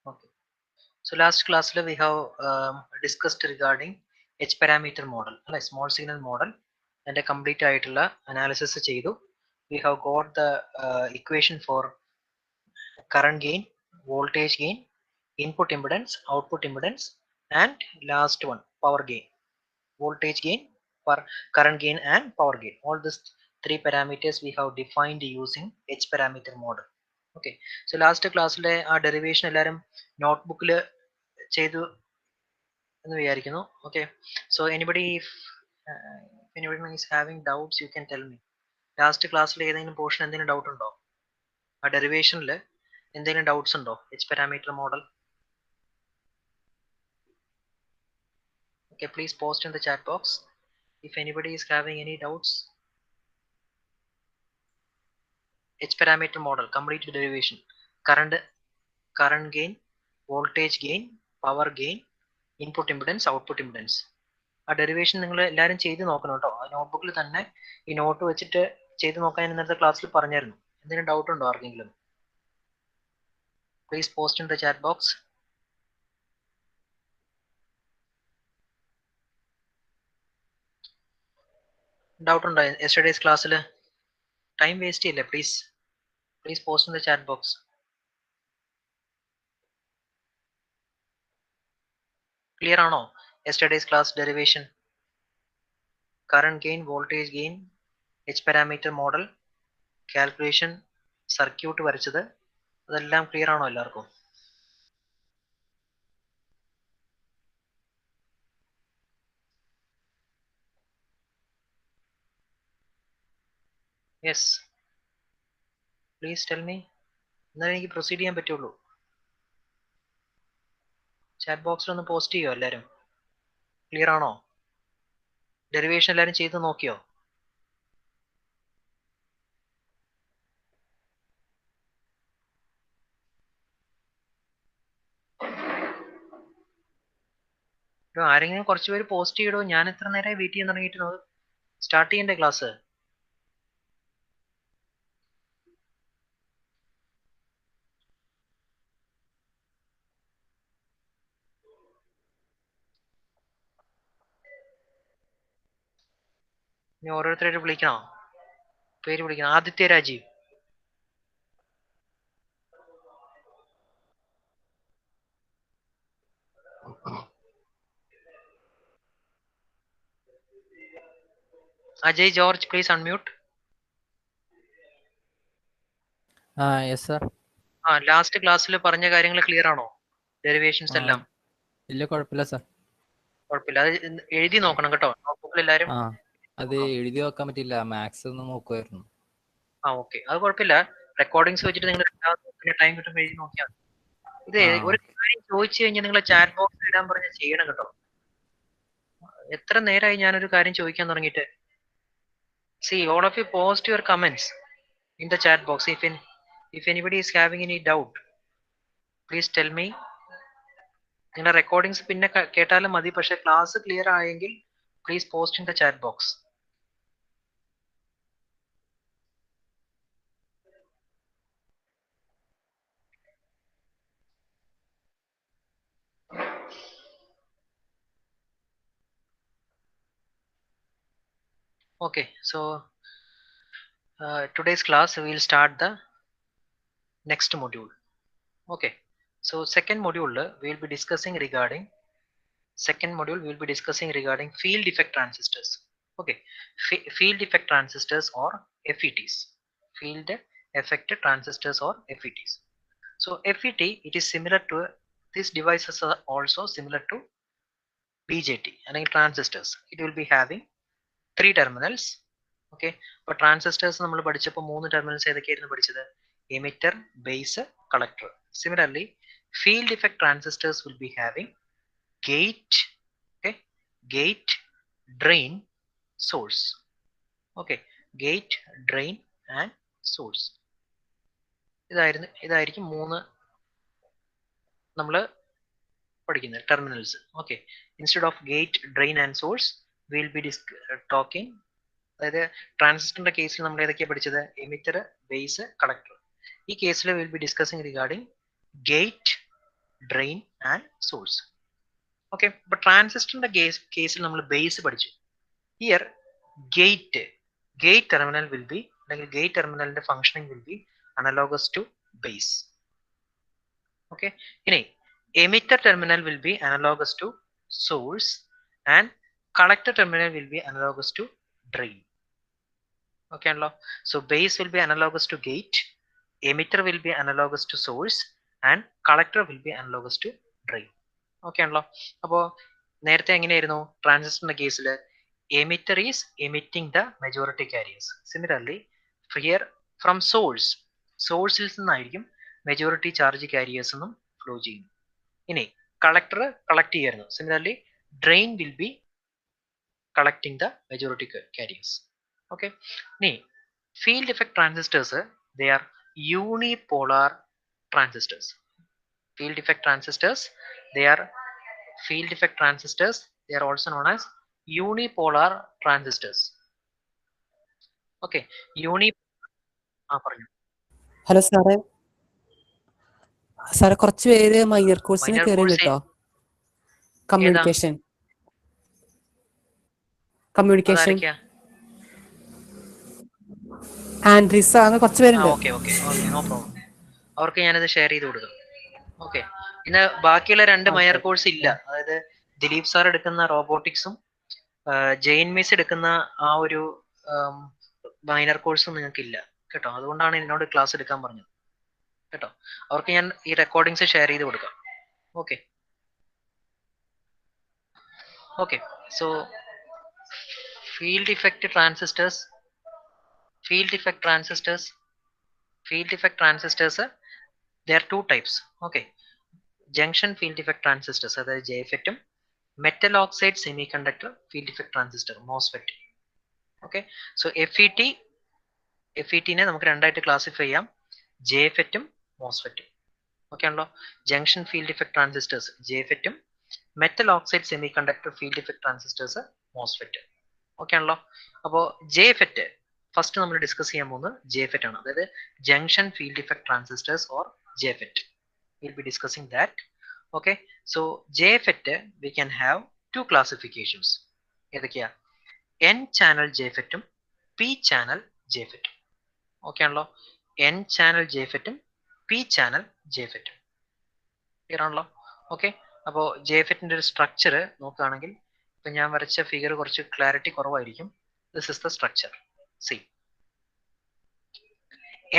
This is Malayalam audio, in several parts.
Okay. So last class we have discussed regarding H parameter model, a small signal model, and a complete analysis. We have got the equation for current gain, voltage gain, input impedance, output impedance, and last one power gain, voltage gain, current gain, and power gain. All these three parameters we have defined using H parameter model. Okay. So last class derivation notebook ചെയ്തു എന്ന് വിചാരിക്കുന്നു. Okay. So if anybody is having doubts, you can tell me. Last ക്ലാസ്സിൽ ഏതെങ്കിലും പോർഷൻ എന്തെങ്കിലും ഡൗട്ട് ഉണ്ടോ? ആ ഡെറിവേഷനിൽ എന്തെങ്കിലും ഡൗട്ട്സ് ഉണ്ടോ? H parameter model. Okay, please post in the chat box if anybody is having any doubts. H parameter model, complete derivation, current gain, voltage gain, power gain, input impedance, output impedance. ആ ഡെറിവേഷൻ നിങ്ങൾ എല്ലാവരും ചെയ്ത് നോക്കണം കേട്ടോ. ആ നോട്ട്ബുക്കിൽ തന്നെ ഈ നോട്ട് വെച്ചിട്ട് ചെയ്ത് നോക്കാൻ ഇന്നത്തെ ക്ലാസ്സിൽ പറഞ്ഞായിരുന്നു. എന്തെങ്കിലും ഡൗട്ട് ഉണ്ടോ ആർക്കെങ്കിലും? Please post in the chat box. Doubt ഉണ്ടോ യെസ്റ്റർഡേസ് ക്ലാസ്സിൽ? ടൈം വേസ്റ്റ് ചെയ്യില്ലേ? Please post in the chat box. Clear ആണോ? Yesterday's class derivation, current gain, voltage gain, H parameter model, calculation, circuit വരച്ചത്, അതെല്ലാം ക്ലിയർ ആണോ എല്ലാവർക്കും? Yes, please tell me. എന്നാലും എനിക്ക് പ്രൊസീഡ് ചെയ്യാൻ പറ്റുള്ളൂ. ചാറ്റ് ബോക്സിൽ ഒന്ന് പോസ്റ്റ് ചെയ്യോ എല്ലാവരും? ക്ലിയർ ആണോ? ഡെറിവേഷൻ എല്ലാവരും ചെയ്ത് നോക്കിയോ? ആരെങ്കിലും കുറച്ച് പേര് പോസ്റ്റ് ചെയ്യടോ. ഞാൻ എത്ര നേരമായി വെയിറ്റ് ചെയ്യാൻ തുടങ്ങിയിട്ട്. സ്റ്റാർട്ട് ചെയ്യണ്ടേ ക്ലാസ്? ഇനി ഓരോരുത്തരായിട്ട് വിളിക്കണോ? പേര് വിളിക്കണം. Aditya Rajeev, Ajay George, please unmute. Yes sir. Last ക്ലാസ്സിൽ പറഞ്ഞ കാര്യങ്ങൾ ക്ലിയർ ആണോ? ഡെറിവേഷൻസ് എല്ലാം? ഇല്ല, കുഴപ്പമില്ല സർ. കുഴപ്പമില്ല, അത് എഴുതി നോക്കണം കേട്ടോ നോട്ട്ബുക്കിൽ എല്ലാവരും. അത് എഴുതി വെക്കാൻ പറ്റില്ല, മാത്സ് ഒന്ന് നോക്കുമായിരുന്നു. ഓക്കെ, അത് കുഴപ്പമില്ല. റെക്കോർഡിങ്സ് വെച്ചിട്ട് നിങ്ങൾ ടൈം കിട്ടുമ്പോൾ എഴുതി നോക്കിയാൽ മതി. ഇത് ഒരു കാര്യം ചോദിച്ചു കഴിഞ്ഞാൽ നിങ്ങൾ ചാറ്റ് ബോക്സിൽ ഇടാൻ പറഞ്ഞാൽ ചെയ്യണം കേട്ടോ. എത്ര നേരമായി ഞാനൊരു കാര്യം ചോദിക്കാൻ തുടങ്ങിയിട്ട്. See, all of you post your comments in the chat box. If anybody is having any doubt, please tell me. നിങ്ങളുടെ റെക്കോർഡിങ്സ് പിന്നെ കേട്ടാലും മതി, പക്ഷെ ക്ലാസ് ക്ലിയർ ആയെങ്കിൽ please post in the chat box. Okay, so today's class we will start the next module. Okay, so second module we will be discussing regarding field effect transistors. Okay, field effect transistors or FETs. Field effect transistors or FETs. So FET, it is similar to these devices are also similar to BJT and transistors. It will be having 3 terminals. Okay, but transistors നമ്മൾ പഠിച്ചപ്പോൾ 3 terminals ഏതൊക്കെയായിരുന്നു പഠിച്ചത്? Emitter, base, collector. Similarly, field effect transistors will be having gate, okay, gate, drain, source. Okay, gate, drain and source. ഇതായിരിക്കും 3 നമ്മൾ പഠിക്കുന്നത് terminals. Okay, instead of gate, drain and source, we will be talking. അതായത് ട്രാൻസിസ്റ്ററിന്റെ കേസിൽ നമ്മൾ ഏതൊക്കെയാണ് പഠിച്ചത്? Emitter, base, collector. ഈ കേസിൽ will be discussing regarding gate, drain and source. Okay, അപ്പൊ ട്രാൻസിസ്റ്ററിന്റെ കേസിൽ നമ്മൾ ബേസ് പഠിച്ചു. Here gate terminal will be, അല്ലെങ്കിൽ ഗേറ്റ് ടെർമിനലിന്റെ functioning will be analogous to base. Okay, ഇനി emitter terminal will be analogous to source and collector terminal will be analogous to drain. Okay ആണല്ലോ. So base will be analogous to gate, emitter will be analogous to source and collector will be analogous to drain. Okay ആണല്ലോ. അപ്പോൾ നേരത്തെ എങ്ങനെയായിരുന്നു ട്രാൻസിസ്റ്ററിന്റെ കേസിൽ? Emitter is emitting the majority carriers. Similarly here from സോഴ്സിൽ നിന്നായിരിക്കും മെജോറിറ്റി ചാർജ് കാരിയേഴ്സ് എന്നും ഫ്ലോ ചെയ്യുന്നു. ഇനി കളക്ടർ കളക്ട് ചെയ്യായിരുന്നു. Similarly drain will be collecting the majority carriers. Okay, ഇനി field effect transistors, they are unipolar transistors. Field effect transistors, they are also known as unipolar transistors. Okay, പറഞ്ഞു. ഹലോ സാറേ കുറച്ച് പേര് മൈനർ കോഴ്സിന് കയറി കേട്ടോ. കമ്മ്യൂണിക്കേഷൻ ആൻഡ്രീസ അങ്ങനെ കുറച്ച് പേരുണ്ട്. Okay, no problem. അവർക്ക് ഞാനത് ഷെയർ ചെയ്ത് കൊടുക്കാം. ഓക്കെ, ഇന്ന് ബാക്കിയുള്ള 2 മൈനർ കോഴ്സ് ഇല്ല. അതായത് ദിലീപ് സാർ എടുക്കുന്ന റോബോട്ടിക്സും ജെയിൻ മിസ് എടുക്കുന്ന ആ ഒരു മൈനർ കോഴ്സും നിങ്ങൾക്ക് ഇല്ല കേട്ടോ. അതുകൊണ്ടാണ് എന്നോട് ക്ലാസ് എടുക്കാൻ പറഞ്ഞത് കേട്ടോ. അവർക്ക് ഞാൻ ഈ റെക്കോർഡിങ്സ് ഷെയർ ചെയ്ത് കൊടുക്കാം. Okay, so field effect transistors, there are 2 types. Okay, junction field effect transistors, അതായത് JFET ഉം metal oxide semiconductor field effect transistor MOSFET. Okay, so FET നെ നമുക്ക് രണ്ടായിട്ട് ക്ലാസിഫൈ ചെയ്യാം, JFET ഉം MOSFET ഉം. ഓക്കെ ആണല്ലോ. Junction field effect transistors JFET ഉം metal oxide semiconductor field effect transistors MOSFET. Okay ആണല്ലോ. അപ്പോൾ JFET ഫസ്റ്റ് നമ്മൾ ഡിസ്കസ് ചെയ്യാൻ പോകുന്നത് JFET ആണ്, അതായത് junction field effect transistors or JFET. We'll be discussing that. Okay, so JFET we can have 2 classifications. ഏതൊക്കെയാ? N channel JFET ഉം P channel JFET. ഓക്കെ ആണല്ലോ. N channel JFET ഉം P channel JFET. ക്ലിയർ ആണല്ലോ. ഓക്കെ, അപ്പോൾ JFETന്റെ ഒരു സ്ട്രക്ചർ നോക്കുകയാണെങ്കിൽ, ഇപ്പൊ ഞാൻ വരച്ച ഫിഗർ കുറച്ച് ക്ലാരിറ്റി കുറവായിരിക്കും. This is the structure. C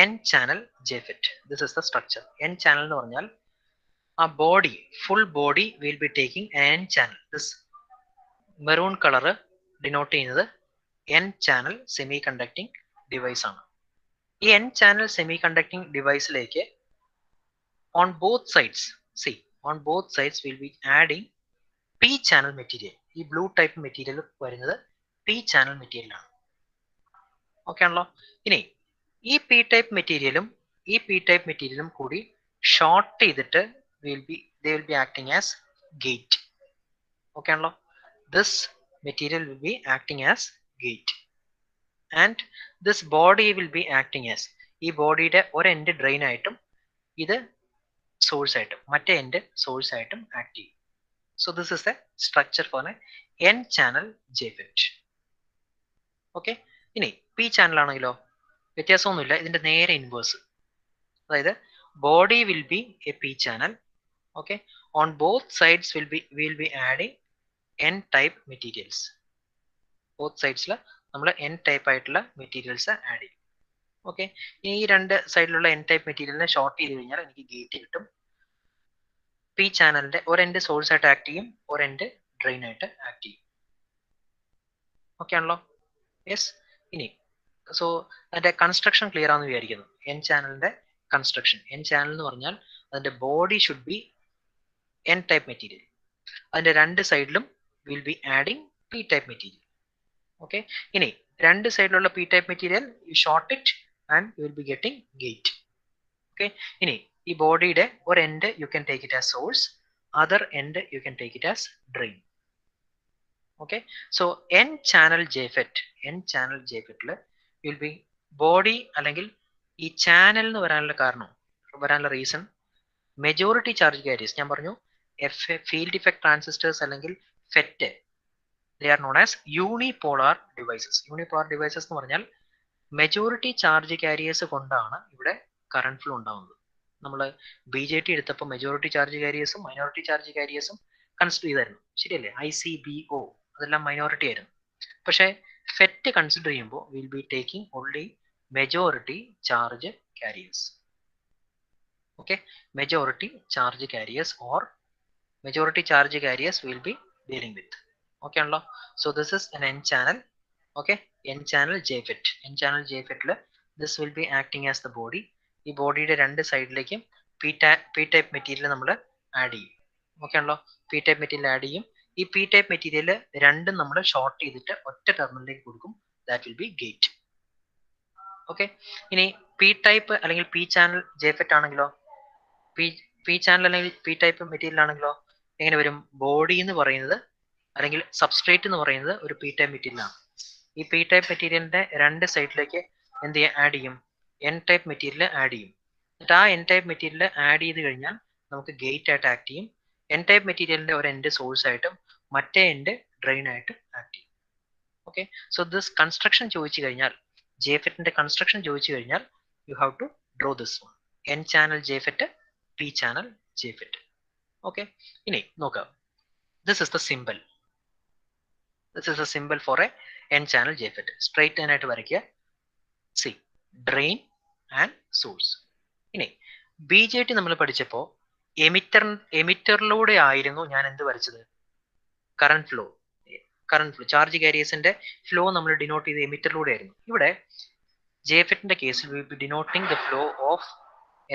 N channel JFET. This is the structure. N channel എന്ന് പറഞ്ഞാൽ ആ body, full body will be taking N channel. This maroon colour denote ചെയ്യുന്നത് N channel semiconducting device ആണ്. ഈ N channel സെമി കണ്ടക്ടിങ് ഡിവൈസിലേക്ക് on both sides will be adding P channel material. ഈ ബ്ലൂ ടൈപ്പ് മെറ്റീരിയൽ വരുന്നത് P channel മെറ്റീരിയൽ ആണ്. ഓക്കെ ആണല്ലോ. ഇനി ഈ പി ടൈപ്പ് മെറ്റീരിയലും കൂടി ഷോർട്ട് ചെയ്തിട്ട് they will be acting as gate. Okay ആണല്ലോ. this material will be acting as gate and this body will be acting as, ഈ ബോഡിയുടെ ഒരു എൻഡ് ഡ്രെയിൻ ആയിട്ടും ഇത് സോഴ്സ് ആയിട്ടും മറ്റേ എൻഡ് സോഴ്സ് ആയിട്ടും ആക്ട് ചെയ്യും. So this is a structure for N channel JFET. Okay, ഇനി പി ചാനൽ ആണെങ്കിലോ വ്യത്യാസമൊന്നുമില്ല, ഇതിന്റെ നേരെ ഇൻവേഴ്സ്. അതായത് body will be a P channel. Okay, on both sides will be adding N type materials. Both സൈഡ്സിൽ നമ്മൾ N ടൈപ്പ് ആയിട്ടുള്ള മെറ്റീരിയൽസ് ആഡ് ചെയ്യും. ഓക്കെ, ഈ 2 സൈഡിലുള്ള N ടൈപ്പ് മെറ്റീരിയലിനെ ഷോർട്ട് ചെയ്ത് കഴിഞ്ഞാൽ എനിക്ക് ഗേറ്റ് കിട്ടും. പി ചാനലിന്റെ ഒരു എൻഡ് സോഴ്സ് ആയിട്ട് ആക്ട് ചെയ്യും, ഒരു എൻഡ് ഡ്രെയിൻ ആയിട്ട് ആക്ട് ചെയ്യും. ഓക്കെ ആണല്ലോ. യെസ്, ഇനി സോ അതിന്റെ കൺസ്ട്രക്ഷൻ ക്ലിയർ ആണെന്ന് വിചാരിക്കുന്നു. N ചാനലിന്റെ കൺസ്ട്രക്ഷൻ, N ചാനൽ എന്ന് പറഞ്ഞാൽ അതിന്റെ body should be N type material. അതിന്റെ 2 സൈഡിലും will be adding P type material. Okay, ഇനി 2 സൈഡിലുള്ള P type material you short it and you will be getting gate. Okay, ഇനി ഈ ബോഡിയുടെ ഒരു end you can take it as source, other end you can take it as drain. Okay, so N channel JFET will be body, അല്ലെങ്കിൽ ഈ ചാനൽ എന്ന് വരാനുള്ള റീസൺ മെജോറിറ്റി ചാർജ് കാരിയേഴ്സ് ഞാൻ പറഞ്ഞു ഫീൽഡ് ഇഫക്റ്റ് ട്രാൻസിസ്റ്റേഴ്സ് അല്ലെങ്കിൽ ഫെറ്റ് they are known as unipolar devices. Unipolar devices എന്ന് പറഞ്ഞാൽ മെജോറിറ്റി ചാർജ് കാരിയേഴ്സ് കൊണ്ടാണ് ഇവിടെ കറണ്ട് ഫ്ലോ ഉണ്ടാവുന്നത്. നമ്മൾ BJT എടുത്തപ്പോൾ മെജോറിറ്റി ചാർജ് കാരിയേഴ്സും മൈനോറിറ്റി ചാർജ് കാരിയേഴ്സും കൺസിഡർ ചെയ്തായിരുന്നു, ശരിയല്ലേ? ICBO അതെല്ലാം മൈനോറിറ്റി ആയിരുന്നു. പക്ഷേ ഫെറ്റ് കൺസിഡർ ചെയ്യുമ്പോൾ will be taking only majority charge carriers. Okay, majority charge carriers or majority charge carriers will be dealing with. Okay ആണല്ലോ? So this is N N channel. Okay, N channel JFET. N channel JFET this will be acting as the body. ഈ ബോഡിയുടെ രണ്ട് സൈഡിലേക്കും പി ടൈപ്പ് മെറ്റീരിയൽ നമ്മൾ ആഡ് ചെയ്യും. ഓക്കെ ആണല്ലോ? പി ടൈപ്പ് മെറ്റീരിയൽ ആഡ് ചെയ്യും. ഈ പി ടൈപ്പ് മെറ്റീരിയൽ രണ്ടും നമ്മൾ ഷോർട്ട് ചെയ്തിട്ട് ഒറ്റ ടെർമിനലിലേക്ക് കൊടുക്കും. That will be gate. Okay, ഇനി പി ടൈപ്പ് അല്ലെങ്കിൽ പി ചാനൽ JFET ആണെങ്കിലോ, പി ചാനൽ അല്ലെങ്കിൽ പി ടൈപ്പ് മെറ്റീരിയൽ ആണെങ്കിലോ എങ്ങനെ വരും? ബോഡി എന്ന് പറയുന്നത് അല്ലെങ്കിൽ സബ്സ്ട്രേറ്റ് എന്ന് പറയുന്നത് ഒരു പി ടൈപ്പ് മെറ്റീരിയലാണ്. ഈ പി ടൈപ്പ് മെറ്റീരിയലിന്റെ രണ്ട് സൈഡിലേക്ക് എന്ത് ചെയ്യാൻ ആഡ് ചെയ്യും? N ടൈപ്പ് മെറ്റീരിയൽ ആഡ് ചെയ്യും. എന്നിട്ട് ആ N ടൈപ്പ് മെറ്റീരിയൽ ആഡ് ചെയ്ത് കഴിഞ്ഞാൽ നമുക്ക് ഗേറ്റ് ആയിട്ട് ആക്ട് ചെയ്യും. N ടൈപ്പ് മെറ്റീരിയലിന്റെ ഒരു എൻഡ് സോഴ്സ് ആയിട്ടും മറ്റേ എൻഡ് ഡ്രെയിൻ ആയിട്ട് ആക്ട് ചെയ്യും. ഓക്കെ, സോ ദിസ് കൺസ്ട്രക്ഷൻ ചോദിച്ചു കഴിഞ്ഞാൽ, JFETന്റെ കൺസ്ട്രക്ഷൻ ചോദിച്ചു കഴിഞ്ഞാൽ you have to draw this one. N channel JFET, P channel JFET. Okay, ഇനി നോക്കാം. This is the simple. This is a symbol for a N channel JFET. Straight line ആയിട്ട് വരയ്ക്കുക. See, drain and source. ഇനി BJT നമ്മൾ പഠിച്ചപ്പോൾ എമിറ്ററിലൂടെ ആയിരുന്നു ഞാൻ എന്ത് വരച്ചത്? Current flow. ചാർജ് കാരിയേഴ്സിന്റെ ഫ്ലോ നമ്മൾ ഡിനോട്ട് ചെയ്ത് എമിറ്ററിലൂടെ ആയിരുന്നു. ഇവിടെ JFETന്റെ കേസിൽ will be denoting the flow of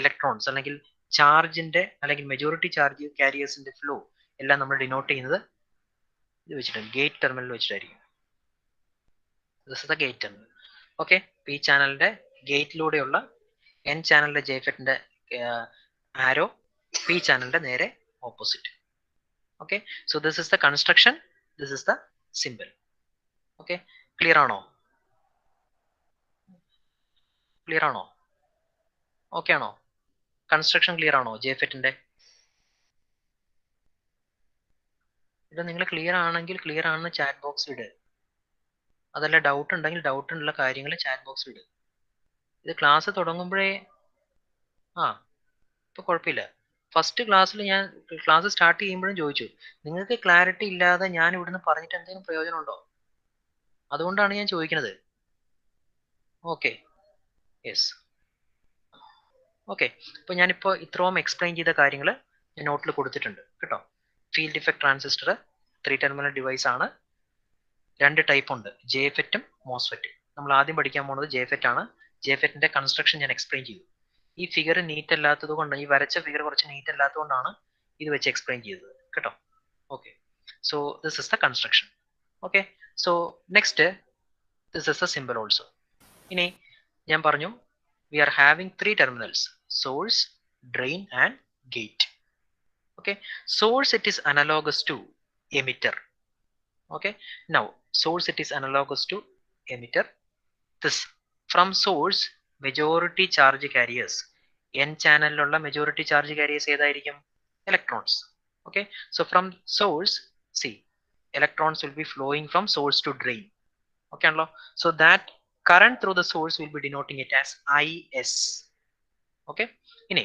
electrons അല്ലെങ്കിൽ ചാർജിന്റെ അല്ലെങ്കിൽ മെജോറിറ്റി ചാർജ് കാരിയേഴ്സിന്റെ ഫ്ലോ എല്ലാം നമ്മൾ ഡിനോട്ട് ചെയ്യുന്നത് ഇത് വെച്ചിട്ടുണ്ട്, ഗേറ്റ് ടെർമിനൽ വെച്ചിട്ടായിരിക്കും. This is the gate terminal. Okay, P ചാനലിന്റെ ഗേറ്റിലൂടെയുള്ള N ചാനലിന്റെ JFETന്റെ ആരോ പി ചാനലിന്റെ നേരെ opposite. Okay, so this is the construction, this is the simple. Okay, clear ആണോ? ക്ലിയർ ആണോ? ഓക്കെ ആണോ? കൺസ്ട്രക്ഷൻ ക്ലിയർ ആണോ JFETന്റെ? ഇത് നിങ്ങൾ ക്ലിയർ ആണെങ്കിൽ ക്ലിയർ ആണെന്ന് ചാറ്റ് ബോക്സിൽ ഇട്. അതല്ല ഡൗട്ട് ഉണ്ടെങ്കിൽ ഡൗട്ട് ഉള്ള കാര്യങ്ങൾ ചാറ്റ് ബോക്സിൽ ഇട്. ഇത് ക്ലാസ് തുടങ്ങുമ്പോഴേ ഇപ്പൊ കുഴപ്പമില്ല. ഫസ്റ്റ് ക്ലാസ്സിൽ ഞാൻ ക്ലാസ് സ്റ്റാർട്ട് ചെയ്യുമ്പോഴും ചോദിച്ചു, നിങ്ങൾക്ക് ക്ലാരിറ്റി ഇല്ലാതെ ഞാൻ ഇവിടുന്ന് പറഞ്ഞിട്ട് എന്തെങ്കിലും പ്രയോജനം ഉണ്ടോ? അതുകൊണ്ടാണ് ഞാൻ ചോദിക്കുന്നത്. Okay, yes. ഓക്കെ, ഇപ്പൊ ഞാനിപ്പോ ഇത്രയും എക്സ്പ്ലെയിൻ ചെയ്ത കാര്യങ്ങൾ ഞാൻ നോട്ടിൽ കൊടുത്തിട്ടുണ്ട് കേട്ടോ. Field effect transistor 3 terminal device ആണ്. 2 ടൈപ്പ് ഉണ്ട്, JFETും MOSFETും. നമ്മൾ ആദ്യം പഠിക്കാൻ പോകുന്നത് JFET ആണ്. JFETന്റെ കൺസ്ട്രക്ഷൻ ഞാൻ എക്സ്പ്ലെയിൻ ചെയ്തു. ഈ ഫിഗർ നീറ്റ് അല്ലാത്തത് കൊണ്ട്, ഈ വരച്ച ഫിഗർ കുറച്ച് നീറ്റ് അല്ലാത്തതുകൊണ്ടാണ് ഇത് വെച്ച് എക്സ്പ്ലെയിൻ ചെയ്തത് കേട്ടോ. Okay, so this is the construction. Okay, so next this is the simple also. ഇനി ഞാൻ പറഞ്ഞു we are having 3 terminals, source, drain and gate. Okay, source it is analogous to emitter. Okay, now source it is analogous to emitter. This from source majority charge carriers, N channel ulla majority charge carriers ഏതായിരിക്കും? Electrons. Okay, so from source, see, electrons will be flowing from source to drain. Okay ആണല്ലോ? So that current through the source will be denoting it as IS. Okay, ഇനി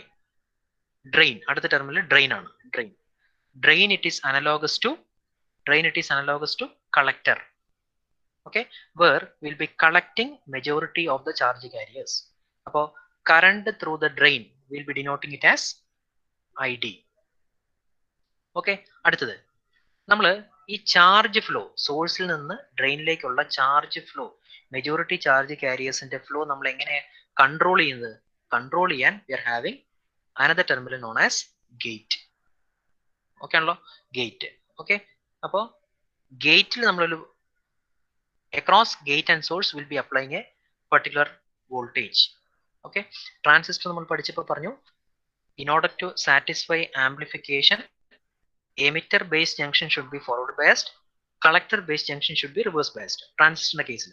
drain, അടുത്ത ടെർമിനൽ drain ആണ്. Drain it is analogous to collector. Okay, where we'll be collecting majority of the charge carriers. അപ്പോൾ current through the drain will be denoting it as ID. Okay, അടുത്തത് നമ്മൾ ഈ ചാർജ് ഫ്ലോ, സോഴ്സിൽ നിന്ന് ഡ്രെയിനിലേക്കുള്ള ചാർജ് ഫ്ലോ, മെജോറിറ്റി ചാർജ് കാരിയേഴ്സിന്റെ ഫ്ലോ നമ്മൾ എങ്ങനെ കൺട്രോൾ ചെയ്യുന്നത്? കൺട്രോൾ ചെയ്യാൻ we are having another terminal known as gate. Okay ആണല്ലോ? ഗേറ്റ്. ഓക്കെ, അപ്പോൾ ഗേറ്റിൽ നമ്മളൊരു across gate and source will be applying a particular voltage. Okay, transistor നമ്മൾ പഠിച്ചപ്പോൾ പറഞ്ഞു, in order to satisfy amplification, emitter based junction should be forward biased, collector based junction should be reverse biased. Transistor case.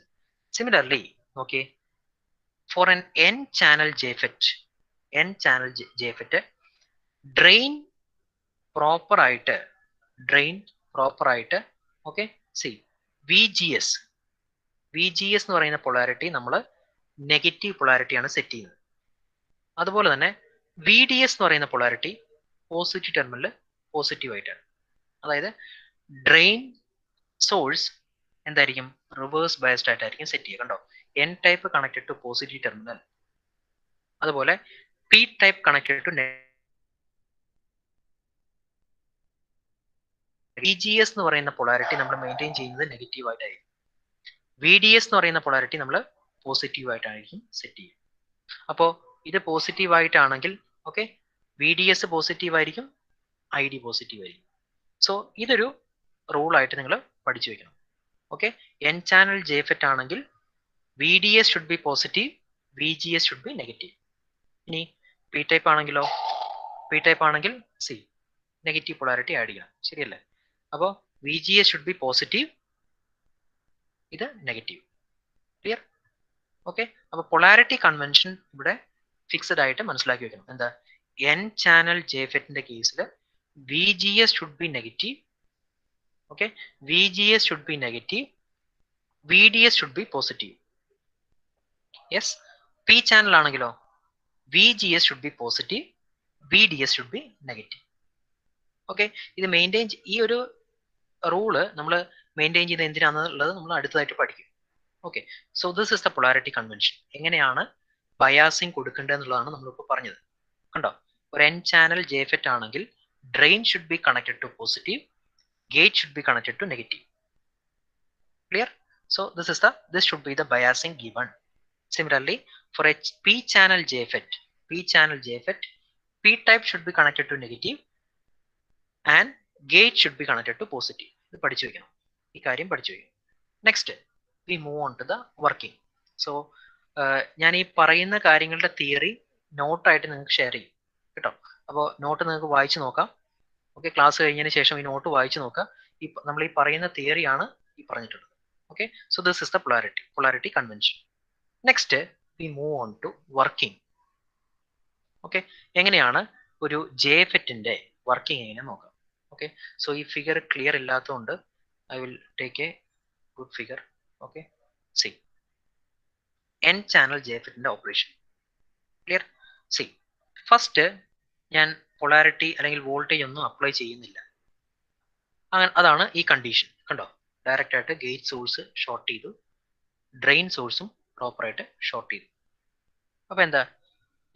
Similarly, okay, for an N channel JFET, drain proper ആയിട്ട് okay see V G S എന്ന് പറയുന്ന പൊളാരിറ്റി നമ്മൾ നെഗറ്റീവ് പൊളാരിറ്റിയാണ് സെറ്റ് ചെയ്യുന്നത്. അതുപോലെ തന്നെ വി ഡി എസ് എന്ന് പറയുന്ന പൊളാരിറ്റി പോസിറ്റീവ് ടെർമിനൽ പോസിറ്റീവ് ആയിട്ടാണ്. അതായത് ഡ്രെയിൻ സോഴ്സ് എന്തായിരിക്കും റിവേഴ്സ് ബയസ്ഡ് ആയിട്ടായിരിക്കും സെറ്റ് ചെയ്യുക. കണ്ടോ, N type connected to positive terminal, അതുപോലെ P type connected to V G S എന്ന് പറയുന്ന പൊളാരിറ്റി നമ്മൾ മെയിൻറ്റെയിൻ ചെയ്യുന്നത് നെഗറ്റീവ് ആയിട്ടായിരിക്കും. വി ഡി എസ് എന്ന് പറയുന്ന പൊളാരിറ്റി നമ്മൾ പോസിറ്റീവ് ആയിട്ടായിരിക്കും സെറ്റ് ചെയ്യുക. അപ്പോൾ ഇത് പോസിറ്റീവ് ആയിട്ടാണെങ്കിൽ okay V D S positive ആയിരിക്കും, ഐ ഡി പോസിറ്റീവ് ആയിരിക്കും. സോ ഇതൊരു റൂളായിട്ട് നിങ്ങൾ പഠിച്ചു വെക്കണം. ഓക്കെ, എൻ ചാനൽ ജെഫെറ്റ് ആണെങ്കിൽ V D S should be positive, V G S should be negative. ഇനി പി ടൈപ്പ് ആണെങ്കിലോ, പി ടൈപ്പ് ആണെങ്കിൽ സി നെഗറ്റീവ് പൊളാരിറ്റി ആഡ് ചെയ്യണം, ശരിയല്ലേ? അപ്പോൾ V G S should be positive, ഇത് നെഗറ്റീവ്. ക്ലിയർ? ഓക്കെ, അപ്പോൾ പൊളാരിറ്റി കൺവെൻഷൻ ഇവിടെ ഫിക്സഡ് ആയിട്ട് മനസ്സിലാക്കി വെക്കണം. എന്താ, എൻ ചാനൽ ജെഫെറ്റിന്റെ കേസിൽ V G S should be negative, okay V G S should be negative, V D S should be positive. Yes, P channel ആണെങ്കിലോ V G S should be positive, V D S should be negative. Okay, ഇത് മെയിൻറ്റെയിൻ ഈ ഒരു റൂള് നമ്മൾ മെയിൻറ്റെയിൻ ചെയ്യുന്നത് എന്തിനാണെന്നുള്ളത് നമ്മൾ അടുത്തതായിട്ട് പഠിക്കും. Okay, so this is the polarity convention. എങ്ങനെയാണ് ബയാസിങ് കൊടുക്കേണ്ടത് എന്നുള്ളതാണ് നമ്മളിപ്പോൾ പറഞ്ഞത്. കണ്ടോ, ഒരു എൻ ചാനൽ ജെഫെറ്റ് ആണെങ്കിൽ drain should be connected to positive, gate should be connected to negative. Clear? So this should be the biasing given. Similarly, for a p channel JFET, p type should be connected to negative and gate should be connected to positive. ഇത് പഠിച്ചു വെക്കണം, ഈ കാര്യം പഠിച്ചു വെക്കണം. Next we move on to the working. So ഞാൻ ഈ പറയുന്ന കാര്യങ്ങളുടെ തിയറി നോട്ടായിട്ട് നിങ്ങൾക്ക് ഷെയർ ചെയ്യും കേട്ടോ. അപ്പോൾ നോട്ട് നിങ്ങൾക്ക് വായിച്ചു നോക്കാം. ഓക്കെ, ക്ലാസ് കഴിഞ്ഞതിന് ശേഷം ഈ നോട്ട് വായിച്ചു നോക്കുക. നമ്മൾ ഈ പറയുന്ന തിയറിയാണ് ഈ പറഞ്ഞിട്ടുള്ളത്. Okay, so this is the polarity convention. Next we move on to working. Okay, എങ്ങനെയാണ് ഒരു ജെഫെറ്റിന്റെ വർക്കിംഗ് എങ്ങനെ നോക്കാം. ഓക്കെ, സോ ഈ ഫിഗർ ക്ലിയർ ഇല്ലാത്തതുകൊണ്ട് I will take a good figure. Okay, see N channel ജെഫെറ്റിന്റെ ഓപ്പറേഷൻ. ക്ലിയർ? സി ഫസ്റ്റ് ഞാൻ പൊളാരിറ്റി അല്ലെങ്കിൽ വോൾട്ടേജ് ഒന്നും അപ്ലൈ ചെയ്യുന്നില്ല. അങ്ങനെ അതാണ് ഈ കണ്ടീഷൻ. കണ്ടോ, ഡയറക്റ്റ് ആയിട്ട് ഗേറ്റ് സോഴ്സ് ഷോർട്ട് ചെയ്തു, ഡ്രെയിൻ സോഴ്സും പ്രോപ്പറായിട്ട് ഷോർട്ട് ചെയ്തു. അപ്പൊ എന്താ,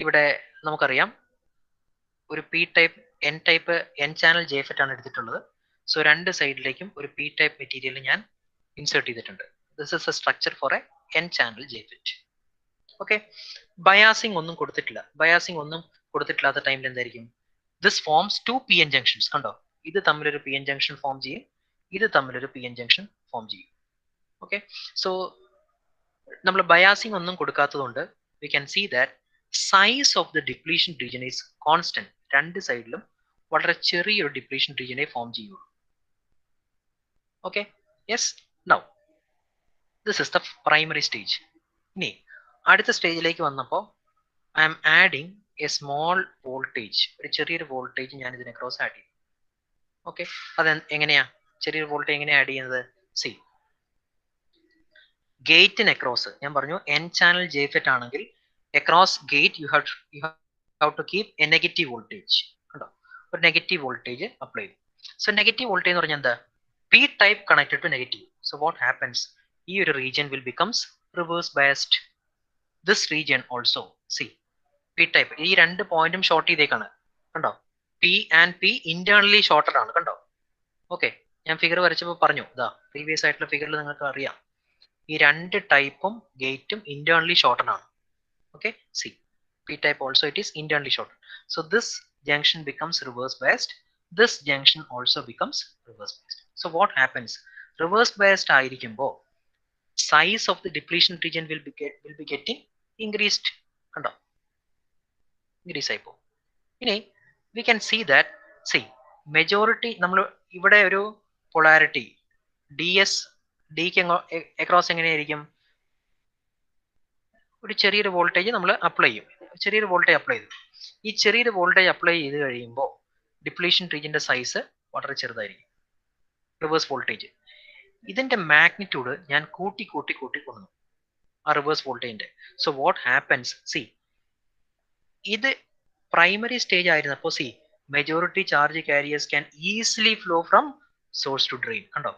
ഇവിടെ നമുക്കറിയാം ഒരു പി ടൈപ്പ് എൻ ചാനൽ ജെഫെറ്റ് ആണ് എടുത്തിട്ടുള്ളത്. സോ രണ്ട് സൈഡിലേക്കും ഒരു പി ടൈപ്പ് മെറ്റീരിയൽ ഞാൻ ഇൻസേർട്ട് ചെയ്തിട്ടുണ്ട്. This is a structure four A N channel ജെഫെറ്റ്. Okay, biasing ഒന്നും കൊടുത്തിട്ടില്ലാത്ത ടൈമിൽ എന്തായിരിക്കും, ദിസ് ഫോംസ് 2 PN ജംഗ്ഷൻസ്. കണ്ടോ, ഇത് തമ്മിലൊരു PN ജംഗ്ഷൻ ഫോം ചെയ്യും, ഇത് തമ്മിലൊരു PN ജംഗ്ഷൻ ഫോം ചെയ്യും. ഓക്കെ, സോ നമ്മൾ ബയാസിംഗ് ഒന്നും കൊടുക്കാത്തതുകൊണ്ട് we can see that size of the depletion region is constant. രണ്ട് സൈഡിലും വളരെ ചെറിയൊരു ഡിപ്ലീഷൻ റീജിയനെ ഫോം ചെയ്യുള്ളൂ. Okay, yes, now this is the primary stage. ഇനി അടുത്ത സ്റ്റേജിലേക്ക് വന്നപ്പോൾ I am adding a small voltage, ഒരു ചെറിയൊരു വോൾട്ടേജ് ഞാൻ ഇതിനെ ക്രോസ് ആഡ് ചെയ്യും. ഓക്കെ, അത് എങ്ങനെയാ ചെറിയൊരു വോൾട്ടേജ് എങ്ങനെയാ ആഡ് ചെയ്യുന്നത്? സി ഗേറ്റിന് അക്രോസ് ഞാൻ പറഞ്ഞു എൻ ചാനൽ ജെഫെറ്റ് ആണെങ്കിൽ across gate you have to keep a negative voltage. കണ്ടോ, ഒരു നെഗറ്റീവ് വോൾട്ടേജ് അപ്ലൈ ചെയ്തു. സോ നെഗറ്റീവ് വോൾട്ടേജ് എന്ന് പറഞ്ഞാൽ എന്താ, P type connected to negative. So what happens, ഈ ഒരു region will becomes reverse biased. This region also see P type, ഈ രണ്ട് പോയിന്റും ഷോർട്ട് ചെയ്തേക്കാണ്. കണ്ടോ, P and P internally shorted ആണ്. കണ്ടോ, ഓക്കെ, ഞാൻ ഫിഗർ വരച്ചപ്പോൾ പറഞ്ഞു, ഇതാ പ്രീവിയസ് ആയിട്ടുള്ള ഫിഗറിൽ നിങ്ങൾക്ക് അറിയാം ഈ രണ്ട് ടൈപ്പും ഗേറ്റും ഇന്റേണലി ഷോർട്ടഡ് ആണ്. Okay, C P type also it is internally shorted. So this junction becomes reverse biased, this junction also becomes reverse biased. So what happens, reverse biased ആയിരിക്കുമ്പോൾ size of the depletion region will be getting increased. കണ്ടോ, ഇൻക്രീസ് ആയിപ്പോ. ഇനി we can see that see majority നമ്മൾ ഇവിടെ ഒരു പൊളാരിറ്റി ds ഡിക്ക് അക്രോസ് എങ്ങനെയായിരിക്കും, ഒരു ചെറിയൊരു വോൾട്ടേജ് നമ്മൾ അപ്ലൈ ചെയ്യും, ചെറിയൊരു വോൾട്ടേജ് അപ്ലൈ ചെയ്തു. ഈ ചെറിയൊരു വോൾട്ടേജ് അപ്ലൈ ചെയ്ത് കഴിയുമ്പോൾ ഡിപ്ലീഷൻ റീജിയന്റെ സൈസ് വളരെ ചെറുതായിരിക്കും. റിവേഴ്സ് വോൾട്ടേജ് ഇതിന്റെ മാഗ്നിറ്റ്യൂഡ് ഞാൻ കൂട്ടി കൊണ്ടുവന്നു ആ റിവേഴ്സ് വോൾട്ടേജിന്റെ. സോ വാട്ട് ഹാപ്പൻസ്, സി ഇത് പ്രൈമറി സ്റ്റേജ് ആയിരുന്നപ്പോൾ see majority charge carriers can easily flow from source to drain. കണ്ടോ,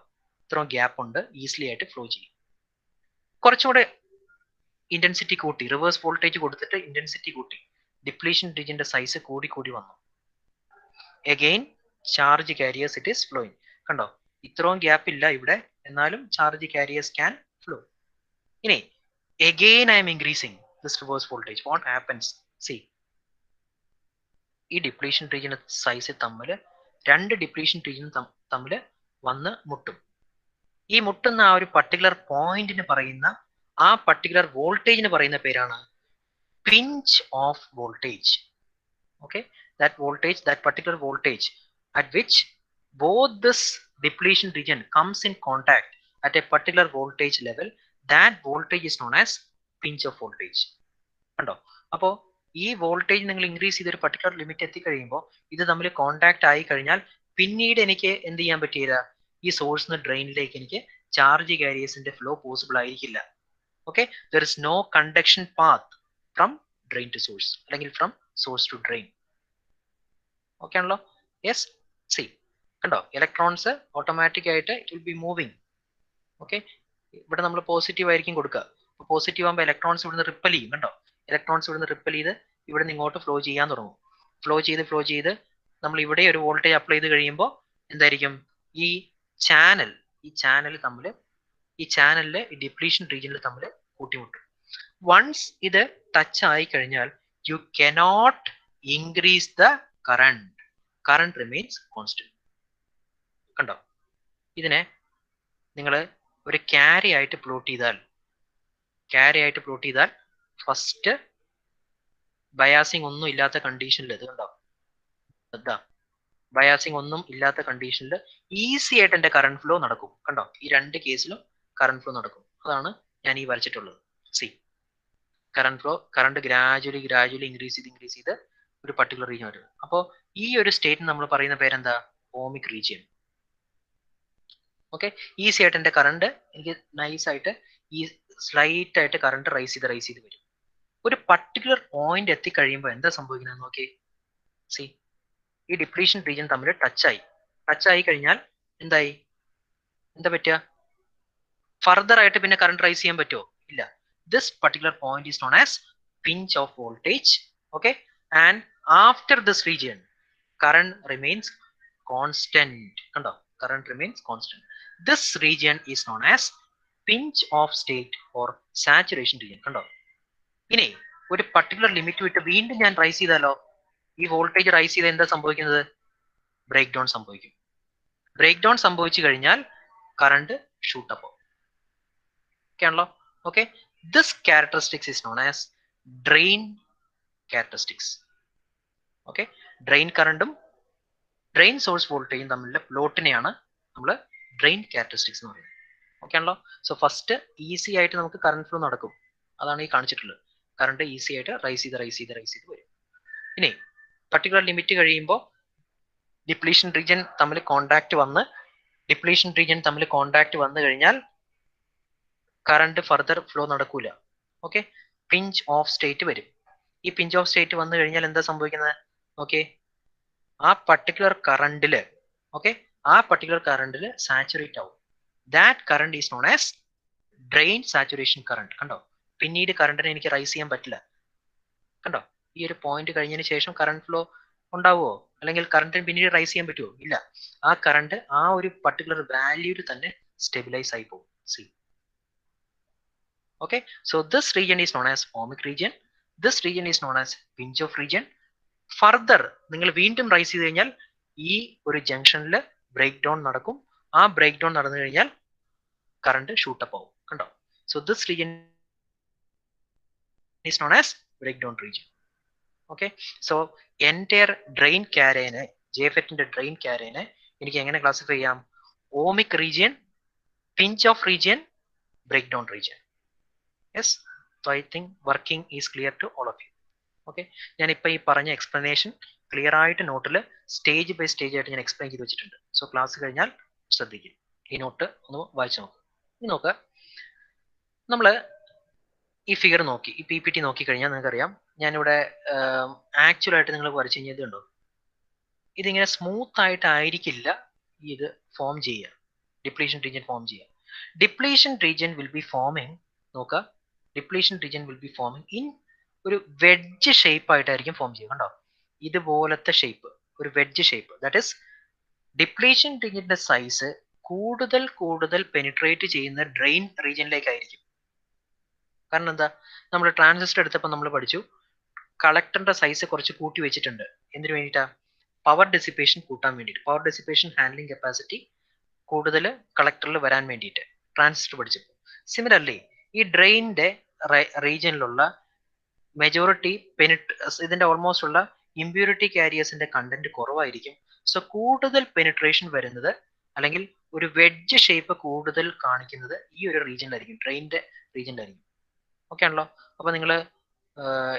ഇത്രയും ഗ്യാപ്പ് ഉണ്ട്, ഈസിലി ആയിട്ട് ഫ്ലോ ചെയ്യും. കുറച്ചുകൂടെ ഇന്റൻസിറ്റി കൂട്ടി, റിവേഴ്സ് വോൾട്ടേജ് കൊടുത്തിട്ട് ഇന്റൻസിറ്റി കൂട്ടി, ഡിപ്ലീഷൻ റീജിയന്റെ സൈസ് കൂടി വന്നു. Again charge careers it is flowing. കണ്ടോ, ഇത്രയും ഗ്യാപ്പ് ഇല്ല ഇവിടെ, എന്നാലും ചാർജ് കാരിയേഴ്സ് ക്യാൻ ഫ്ലോ. ഇനി again I M increasing this reverse voltage. What happens, C ഈ ഡിപ്ലീഷൻ റീജിയൻ സൈസ് തമ്മിൽ രണ്ട് ഡിപ്ലീഷൻ റീജിയൻ തമ്മിൽ വന്ന് മുട്ടും. ഈ മുട്ടുന്ന ആ ഒരു പർട്ടിക്കുലർ പോയിന്റിന് പറയുന്ന, ആ പർട്ടിക്കുലർ വോൾട്ടേജിന് പറയുന്ന പേരാണ് pinch of voltage. Okay, that voltage, that particular voltage at which both this depletion region comes in contact at a particular voltage level, that voltage is known as pinch of voltage. കണ്ടോ, അപ്പോൾ ഈ വോൾട്ടേജ് നിങ്ങൾ ഇൻക്രീസ് ചെയ്തൊരു പർട്ടിക്കുലർ ലിമിറ്റ് എത്തിക്കഴിയുമ്പോൾ ഇത് തമ്മിൽ കോൺടാക്ട് ആയി കഴിഞ്ഞാൽ പിന്നീട് എനിക്ക് എന്ത് ചെയ്യാൻ പറ്റിയില്ല, ഈ സോഴ്സിന് ഡ്രെയിനിലേക്ക് എനിക്ക് ചാർജ് കാരിയേഴ്സിന്റെ ഫ്ലോ പോസിബിൾ ആയിരിക്കില്ല. Okay, there is no conduction path from drain to source, അല്ലെങ്കിൽ from source to drain. Okay ആണല്ലോ? യെസ്, സി കണ്ടോ, ഇലക്ട്രോൺസ് ഓട്ടോമാറ്റിക് ആയിട്ട് it will be moving. Okay, ഇവിടെ നമ്മൾ പോസിറ്റീവ് ആയിരിക്കും കൊടുക്കുക. അപ്പോൾ പോസിറ്റീവ് ആകുമ്പോൾ ഇലക്ട്രോൺസ് ഇവിടുന്ന് റിപ്പൽ ചെയ്യും. കണ്ടോ, ഇലക്ട്രോൺസ് ഇവിടുന്ന് റിപ്പൽ ചെയ്ത് ഇവിടുന്ന് ഇങ്ങോട്ട് ഫ്ലോ ചെയ്യാൻ തുടങ്ങും. ഫ്ലോ ചെയ്ത് നമ്മൾ ഇവിടെ ഒരു വോൾട്ടേജ് അപ്ലൈ ചെയ്ത് കഴിയുമ്പോൾ എന്തായിരിക്കും, ഈ ചാനൽ തമ്മിൽ, ഈ ചാനലില് ഈ ഡിപ്ലീഷൻ റീജിയനിൽ തമ്മിൽ കൂട്ടിമുട്ടും. വൺസ് ഇത് ടച്ച് ആയി കഴിഞ്ഞാൽ you cannot increase the current remains constant. കണ്ടോ, ഇതിനെ നിങ്ങൾ ഒരു ക്യാരി ആയിട്ട് പ്ലോട്ട് ചെയ്താൽ ഫസ്റ്റ് ബയാസിങ് ഒന്നും ഇല്ലാത്ത കണ്ടീഷനിൽ, ഇത് കണ്ടോ, ബയാസിങ് ഒന്നും ഇല്ലാത്ത കണ്ടീഷനിൽ ഈസി ആയിട്ട് എന്റെ കറണ്ട് ഫ്ലോ നടക്കും. കണ്ടോ, ഈ രണ്ട് കേസിലും കറണ്ട് ഫ്ലോ നടക്കും. അതാണ് ഞാൻ ഈ വരച്ചിട്ടുള്ളത്. സി കറണ്ട് ഗ്രാജുവലി ഇൻക്രീസ് ചെയ്ത് ഒരു പർട്ടിക്കുലർ റീജിയൻ വരും. അപ്പോൾ ഈ ഒരു സ്റ്റേറ്റിന് നമ്മൾ പറയുന്ന പേരെന്താ, ഓമിക് റീജിയൻ. ഓക്കെ, ഈസി ആയിട്ട് എന്റെ കറണ്ട് എനിക്ക് നൈസ് ആയിട്ട് ഈ സ്ലൈറ്റ് ആയിട്ട് കറണ്ട് റൈസ് ചെയ്ത് വരും. ഒരു പർട്ടിക്കുലർ പോയിന്റ് എത്തിക്കഴിയുമ്പോൾ എന്താ സംഭവിക്കുന്നത് നോക്കി, സി ഈ ഡിപ്ലീഷൻ റീജിയൻ തമ്മിൽ ടച്ച് ആയി കഴിഞ്ഞാൽ എന്താ പറ്റുക, ഫർദർ ആയിട്ട് പിന്നെ കറണ്ട് റൈസ് ചെയ്യാൻ പറ്റുമോ? ഇല്ല. This particular point is known as pinch of voltage. Okay, and after this region current remains constant. കണ്ടോ, current remains constant. This region is known as pinch off state or saturation region. കണ്ടോ, ഇനി ഒരു പർട്ടിക്കുലർ ലിമിറ്റ് വിട്ട് വീണ്ടും ഞാൻ റൈസ് ചെയ്താലോ, ഈ വോൾട്ടേജ് റൈസ് ചെയ്ത് എന്താ സംഭവിക്കുന്നത്, ബ്രേക്ക് ഡൗൺ സംഭവിക്കും. ബ്രേക്ക് ഡൗൺ സംഭവിച്ചു കഴിഞ്ഞാൽ കറണ്ട് ഷൂട്ട് അപ്പ് ആവും. ഓക്കെ ആണല്ലോ? Okay, this characteristics is known as drain characteristics. Okay, drain കറണ്ടും ഡ്രെയിൻ സോഴ്സ് വോൾട്ടേജും തമ്മിലുള്ള പ്ലോട്ടിനെയാണ് നമ്മൾ ഡ്രെയിൻ ക്യാരക്ടറിസ്റ്റിക്സ് എന്ന് പറയുന്നത്. ഓക്കെ ആണല്ലോ? സോ ഫസ്റ്റ് ഈസി ആയിട്ട് നമുക്ക് കറണ്ട് ഫ്ലോ നടക്കും, അതാണ് ഈ കാണിച്ചിട്ടുള്ളത്. കറണ്ട് ഈസി ആയിട്ട് റൈസ് ചെയ്ത് വരും. ഇനി പർട്ടിക്കുലർ ലിമിറ്റ് കഴിയുമ്പോൾ ഡിപ്ലീഷൻ റീജിയൻ തമ്മിൽ കോണ്ടാക്ട് വന്നു കഴിഞ്ഞാൽ കറണ്ട് ഫർദർ ഫ്ലോ നടക്കൂല. ഓക്കെ, പിഞ്ച് ഓഫ് സ്റ്റേറ്റ് വരും. ഈ പിഞ്ച് ഓഫ് സ്റ്റേറ്റ് വന്നു കഴിഞ്ഞാൽ എന്താ സംഭവിക്കുന്നത്, ഓക്കെ, ആ പർട്ടിക്കുലർ കറണ്ടില് സാച്ചുറേറ്റ് ആവും. That current is known as drain saturation current. കണ്ടോ, പിന്നീട് കറണ്ടിനെ എനിക്ക് റൈസ് ചെയ്യാൻ പറ്റില്ല. കണ്ടോ, ഈ ഒരു പോയിന്റ് കഴിഞ്ഞതിന് ശേഷം കറണ്ട് ഫ്ലോ ഉണ്ടാവുമോ, അല്ലെങ്കിൽ കറണ്ടിന് പിന്നീട് റൈസ് ചെയ്യാൻ പറ്റുമോ? ഇല്ല. ആ കറണ്ട് ആ ഒരു പർട്ടിക്കുലർ വാല്യൂവിൽ തന്നെ സ്റ്റെബിലൈസ് ആയി പോകും. C, okay, so this region is known as ohmic region. This region is known as pinch off region. Further നിങ്ങൾ വീണ്ടും റൈസ് ചെയ്ത് കഴിഞ്ഞാൽ ഈ ഒരു ജംഗ്ഷനിൽ ബ്രേക്ക് ഡൗൺ നടക്കും. ആ ബ്രേക്ക് ഡൗൺ നടന്നു കഴിഞ്ഞാൽ കറണ്ട് ഷൂട്ടപ്പ് ആവും. കണ്ടോ, so this region is known as breakdown region. Okay, so entire drain ക്യാരേനെ, ജെഫെറ്റിന്റെ ഡ്രെയിൻ ക്യാരേനെ എനിക്ക് എങ്ങനെ ക്ലാസിഫൈ ചെയ്യാം? Ohmic region, pinch off region, breakdown region. Yes, so I think working is clear to all of you. Okay, ഞാനിപ്പോൾ ഈ പറഞ്ഞ എക്സ്പ്ലനേഷൻ ക്ലിയർ ആയിട്ട് നോട്ടിൽ സ്റ്റേജ് ബൈ സ്റ്റേജ് ആയിട്ട് ഞാൻ എക്സ്പ്ലെയിൻ ചെയ്ത് വെച്ചിട്ടുണ്ട്. സോ ക്ലാസ് കഴിഞ്ഞാൽ ശ്രദ്ധിക്കും, ഈ നോട്ട് ഒന്ന് വായിച്ചു നോക്കുക. ഇനി നോക്കുക, നമ്മൾ ഈ ഫിഗർ നോക്കി, ഈ പി പി ടി നോക്കി കഴിഞ്ഞാൽ നിങ്ങൾക്കറിയാം, ഞാനിവിടെ ആക്ച്വൽ ആയിട്ട് നിങ്ങൾ വരച്ചു കഴിഞ്ഞാൽ ഇതുണ്ടോ, ഇതിങ്ങനെ സ്മൂത്ത് ആയിട്ടായിരിക്കില്ല ഇത് ഫോം ചെയ്യുക, ഡിപ്ലീഷൻ റീജിയൻ ഫോം ചെയ്യുക. Depletion region will be forming, നോക്കുക, depletion region will be forming in ഒരു വെഡ്ജ് ഷേപ്പ് ആയിട്ടായിരിക്കും ഫോം ചെയ്യുക. കണ്ടോ, ഇതുപോലത്തെ ഷേപ്പ്, ഒരു wedge shape. That is depletion റീജിയന്റെ സൈസ് കൂടുതൽ കൂടുതൽ പെനിട്രേറ്റ് ചെയ്യുന്ന ഡ്രെയിൻ റീജിയനിലേക്കായിരിക്കും. കാരണം എന്താ, നമ്മൾ ട്രാൻസിസ്റ്റർ എടുത്തപ്പോൾ നമ്മൾ പഠിച്ചു, കളക്ടറിന്റെ സൈസ് കുറച്ച് കൂട്ടി വെച്ചിട്ടുണ്ട്. എന്തിനു വേണ്ടിയിട്ടാ? പവർ ഡെസിപ്പേഷൻ കൂട്ടാൻ വേണ്ടിയിട്ട്, പവർ ഡെസിപ്പേഷൻ ഹാൻഡ്ലിംഗ് കപ്പാസിറ്റി കൂടുതൽ കളക്ടറിൽ വരാൻ വേണ്ടിയിട്ട് ട്രാൻസിസ്റ്റർ പഠിച്ചപ്പോൾ. സിമിലർലി ഈ ഡ്രെയിനിന്റെ റീജിയനിലുള്ള മെജോറിറ്റി ഇതിന്റെ ഓൾമോസ്റ്റ് ഉള്ള ഇമ്പ്യൂരിറ്റി കാരിയേഴ്സിന്റെ കണ്ടന്റ് കുറവായിരിക്കും. സോ കൂടുതൽ പെനിട്രേഷൻ വരുന്നത്, അല്ലെങ്കിൽ ഒരു വെഡ്ജ് ഷേപ്പ് കൂടുതൽ കാണിക്കുന്നത് ഈ ഒരു റീജിയനിലായിരിക്കും, ഡ്രെയിനിന്റെ റീജിയനിലായിരിക്കും. ഓക്കെ ആണല്ലോ? അപ്പൊ നിങ്ങൾ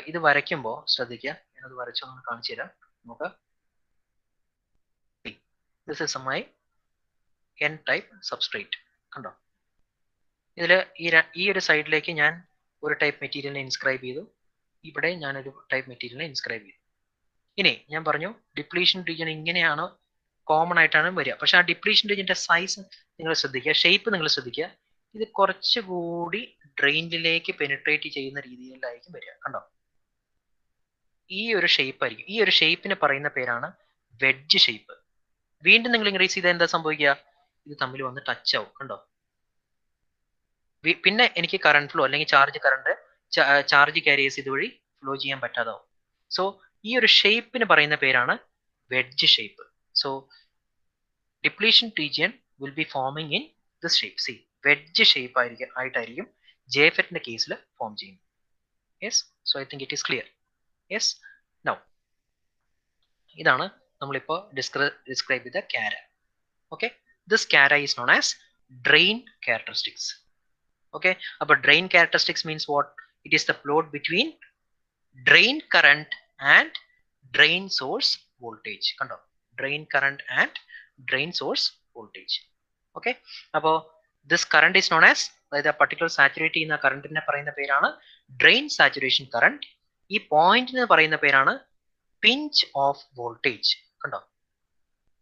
ഇത് വരയ്ക്കുമ്പോൾ ശ്രദ്ധിക്കുക, ഞാനത് വരച്ചൊന്ന് കാണിച്ചു തരാം. നോക്കുക, this is my N type substrate. കണ്ടോ, ഇതിൽ ഈ ഒരു സൈഡിലേക്ക് ഞാൻ ഒരു ടൈപ്പ് മെറ്റീരിയലിനെ ഇൻസ്ക്രൈബ് ചെയ്തു, ഇവിടെ ഞാനൊരു ടൈപ്പ് മെറ്റീരിയലിനെ ഇൻസ്ക്രൈബ് ചെയ്തു. ഇനി ഞാൻ പറഞ്ഞു ഡിപ്ലീഷൻ റീജിയൻ ഇങ്ങനെയാണ് കോമൺ ആയിട്ടാണ് വരിക. പക്ഷെ ആ ഡിപ്ലീഷൻ റീജിയന്റെ സൈസ് നിങ്ങൾ ശ്രദ്ധിക്കുക, ഷേപ്പ് നിങ്ങൾ ശ്രദ്ധിക്കുക, ഇത് കുറച്ചുകൂടി ഡ്രെയിനിലേക്ക് പെനിട്രേറ്റ് ചെയ്യുന്ന രീതിയിലായിരിക്കും വരിക. കണ്ടോ, ഈ ഒരു ഷേപ്പ് ആയിരിക്കും. ഈ ഒരു ഷേപ്പിന് പറയുന്ന പേരാണ് വെഡ്ജ് ഷേപ്പ്. വീണ്ടും നിങ്ങൾ ഇൻക്രീസ് ചെയ്താൽ എന്താ സംഭവിക്കുക, ഇത് തമ്മിൽ വന്ന് ടച്ച് ആവും. കണ്ടോ, പിന്നെ എനിക്ക് കറണ്ട് ഫ്ലോ അല്ലെങ്കിൽ ചാർജ് കാരിയേഴ്സ് ഇതുവഴി ഫ്ലോ ചെയ്യാൻ പറ്റാതാവും. സോ ഈ ഒരു ഷേപ്പിന് പറയുന്ന പേരാണ് wedge shape. So depletion region will be forming in this shape. See, wedge shape ആയിട്ടായിരിക്കും ജെഫെറ്റിന്റെ കേസിൽ ഫോം ചെയ്യുന്നത്. Yes, so I think it is clear. Yes, now ഇതാണ് നമ്മളിപ്പോൾ ഡിസ്ക്രൈബ് ചെയ്ത കാര. ഓക്കെ, ദിസ് കാര is known as drain characteristics. Okay, അപ്പോൾ drain characteristics means what? It is the plot between drain current and drain source voltage. കണ്ടോ, drain current and drain source voltage. Okay, അപ്പോൾ this current is known as, അതായത് പർട്ടിക്കുലർ സാച്ചുറേറ്റ് ചെയ്യുന്ന കറന്റിനെ പറയുന്ന പേരാണ് ഡ്രെയിൻ സാച്ചുറേഷൻ കറന്റ്. ഈ പോയിന്റിന് പറയുന്ന പേരാണ് പിഞ്ച് ഓഫ് വോൾട്ടേജ്. കണ്ടോ,